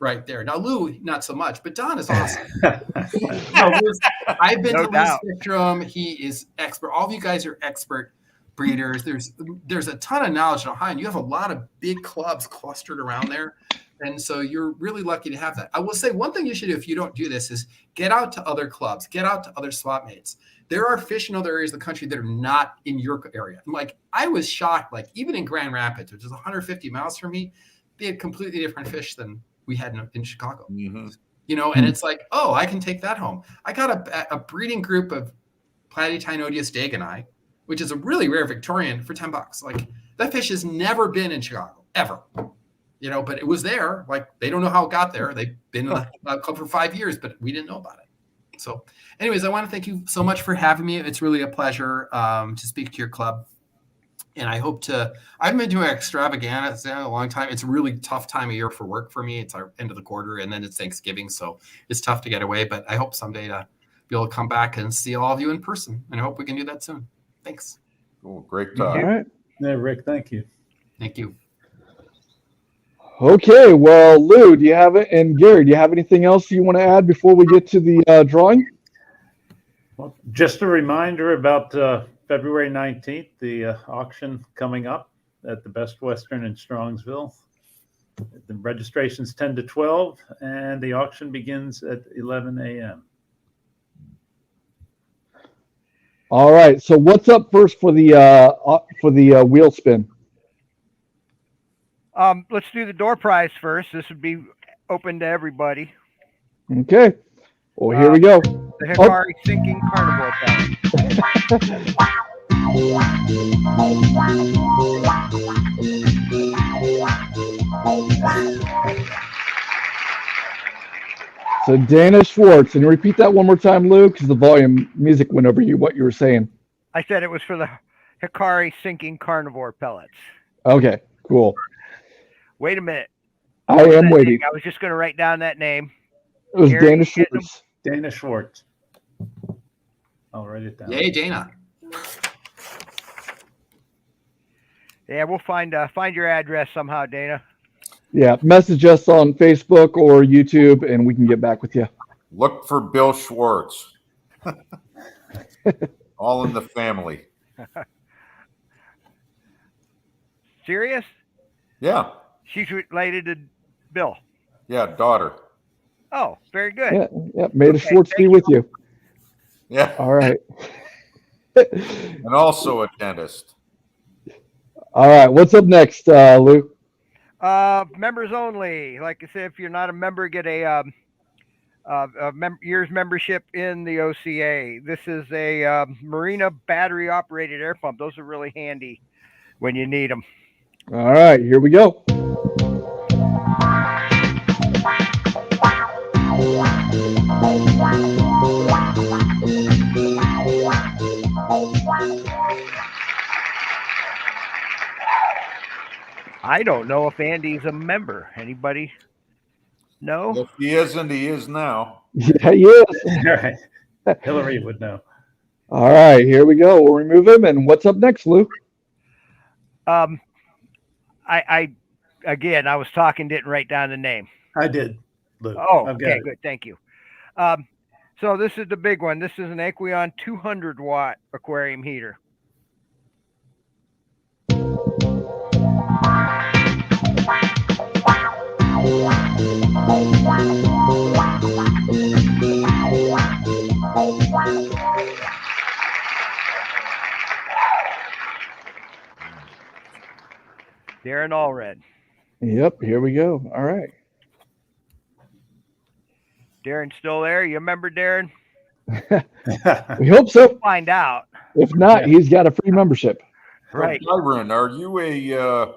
right there. Now, Lou, not so much, but Don is awesome. I've been to Lou's Spectrum. He is expert. All of you guys are expert breeders. There's a ton of knowledge in Ohio, and you have a lot of big clubs clustered around there. And so you're really lucky to have that. I will say one thing you should do if you don't do this is get out to other clubs, get out to other swap mates. There are fish in other areas of the country that are not in your area. And like, I was shocked, like even in Grand Rapids, which is 150 miles from me, they had completely different fish than we had in Chicago. mm-hmm. You know, and it's like, oh, I can take that home. I got a breeding group of Platytinodius dagani, which is a really rare Victorian, for $10. Like, that fish has never been in Chicago, ever. You know, but it was there. Like, they don't know how it got there. They've been in the club for 5 years, but we didn't know about it. So anyways, I want to thank you so much for having me. It's really a pleasure to speak to your club. And I hope I've been doing extravaganza a long time. It's a really tough time of year for work for me. It's our end of the quarter, and then it's Thanksgiving. So it's tough to get away, but I hope someday to be able to come back and see all of you in person. And I hope we can do that soon. Thanks. Cool. Great talk. All right. Yeah, Rick, thank you. Thank you. Okay. Well, Lou, do you have it? And Gary, do you have anything else you want to add before we get to the drawing? Well, just a reminder about February 19th, the auction coming up at the Best Western in Strongsville. The registration's 10 to 12, and the auction begins at 11 a.m. All right. So what's up first for the wheel spin? Let's do the door prize first. This would be open to everybody. Okay. Well, here we go. The Hikari sinking carnivore pellet. So Dana Schwartz, and repeat that one more time, Lou, because the volume music went over what you were saying. I said it was for the Hikari sinking carnivore pellets. Okay, cool. Wait a minute. I am waiting. I was just going to write down that name. It was Dana Schwartz. Dana Schwartz. I'll write it down. Yay, Dana. Yeah, we'll find your address somehow, Dana. Yeah, message us on Facebook or YouTube, and we can get back with you. Look for Bill Schwartz. All in the family. Serious? Yeah. She's related to Bill. Yeah, daughter. Oh, very good. Yeah. May the Schwartz be with you. Yeah. All right. And also a dentist. All right. What's up next, Lou? Members only. Like I said, if you're not a member, get a year's membership in the OCA. This is a Marina battery operated air pump. Those are really handy when you need them. All right, here we go. I don't know if Andy's a member. Anybody? No? If he isn't, he is now. Yeah, he is. All right. Hillary would know. All right, here we go. We'll remove him. And what's up next, Lou? I was talking, didn't write down the name. I did. Luke. Oh, okay, good. Thank you. So So this is the big one. This is an Aqueon 200-watt aquarium heater. Darren Allred. Yep, here we go. All right. Darren's still there. You remember Darren? We hope so. Find out. If not, he's got a free membership. Right. Byron, are you a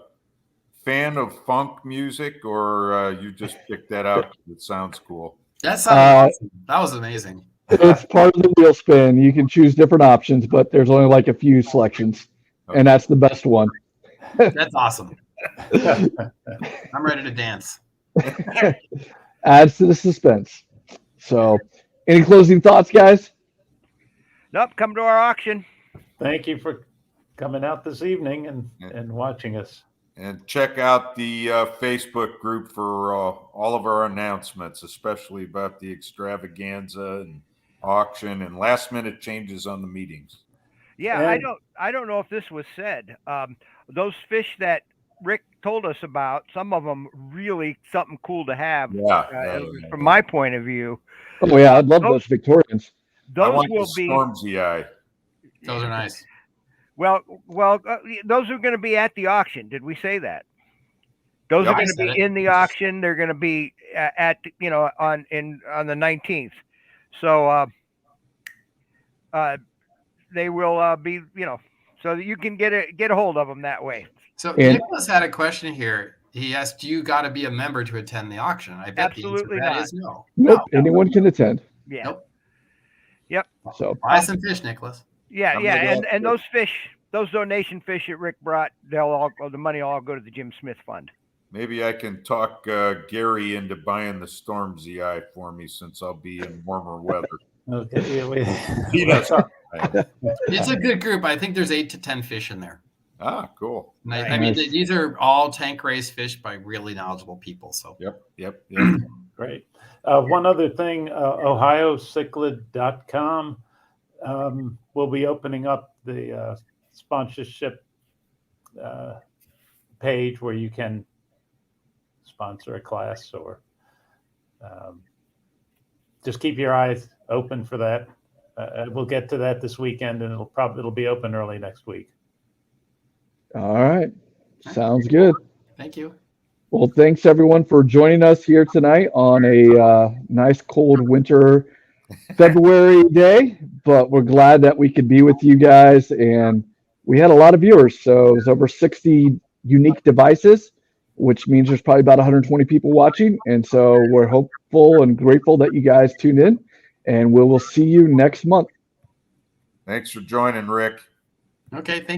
fan of funk music, or you just picked that out? It sounds cool. That sounded awesome. That was amazing. It's part of the wheel spin. You can choose different options, but there's only like a few selections, and that's the best one. That's awesome. I'm ready to dance. Adds to the suspense. So, any closing thoughts, guys? Nope. Come to our auction. Thank you for coming out this evening and watching us. And check out the Facebook group for all of our announcements, especially about the extravaganza and auction and last minute changes on the meetings. Yeah, And- I don't know if this was said. Those fish that Rick told us about, some of them really something cool to have. From my point of view. Oh yeah, I'd love those Victorians. I Those want will the be Stormzy Eye. Those are nice. well. Those are going to be at the auction. Did we say that? Those Yep, are I going to said be it. in the auction. They're going to be at on the 19th. So they will be so that you can get a hold of them that way. So And- Nicholas had a question here. He asked, "Do you got to be a member to attend the auction?" I bet Absolutely the answer to that not. is no. Nope, No. anyone can attend. Yeah. Nope. So, Buy some fish, Nicholas. Yeah, I'm yeah, gonna go- and those donation fish that Rick brought, the money will all go to the Jim Smith Fund. Maybe I can talk Gary into buying the Stormzy Eye for me, since I'll be in warmer weather. Okay. Yeah, He does. It's a good group. I think there's 8 to 10 fish in there. Ah, cool. And I mean, Nice. these are all tank raised fish by really knowledgeable people. So Yep. great. One other thing, OhioCichlid.com will be opening up the sponsorship page where you can sponsor a class, or just keep your eyes open for that. We'll get to that this weekend, and it'll be open early next week. all right. Sounds good. thank you. Well, thanks everyone for joining us here tonight on a nice cold winter February day, but we're glad that we could be with you guys, and we had a lot of viewers. So it was over 60 unique devices, which means there's probably about 120 people watching. And so we're hopeful and grateful that you guys tuned in, and we will see you next month. Thanks for joining, Rick. Okay, thank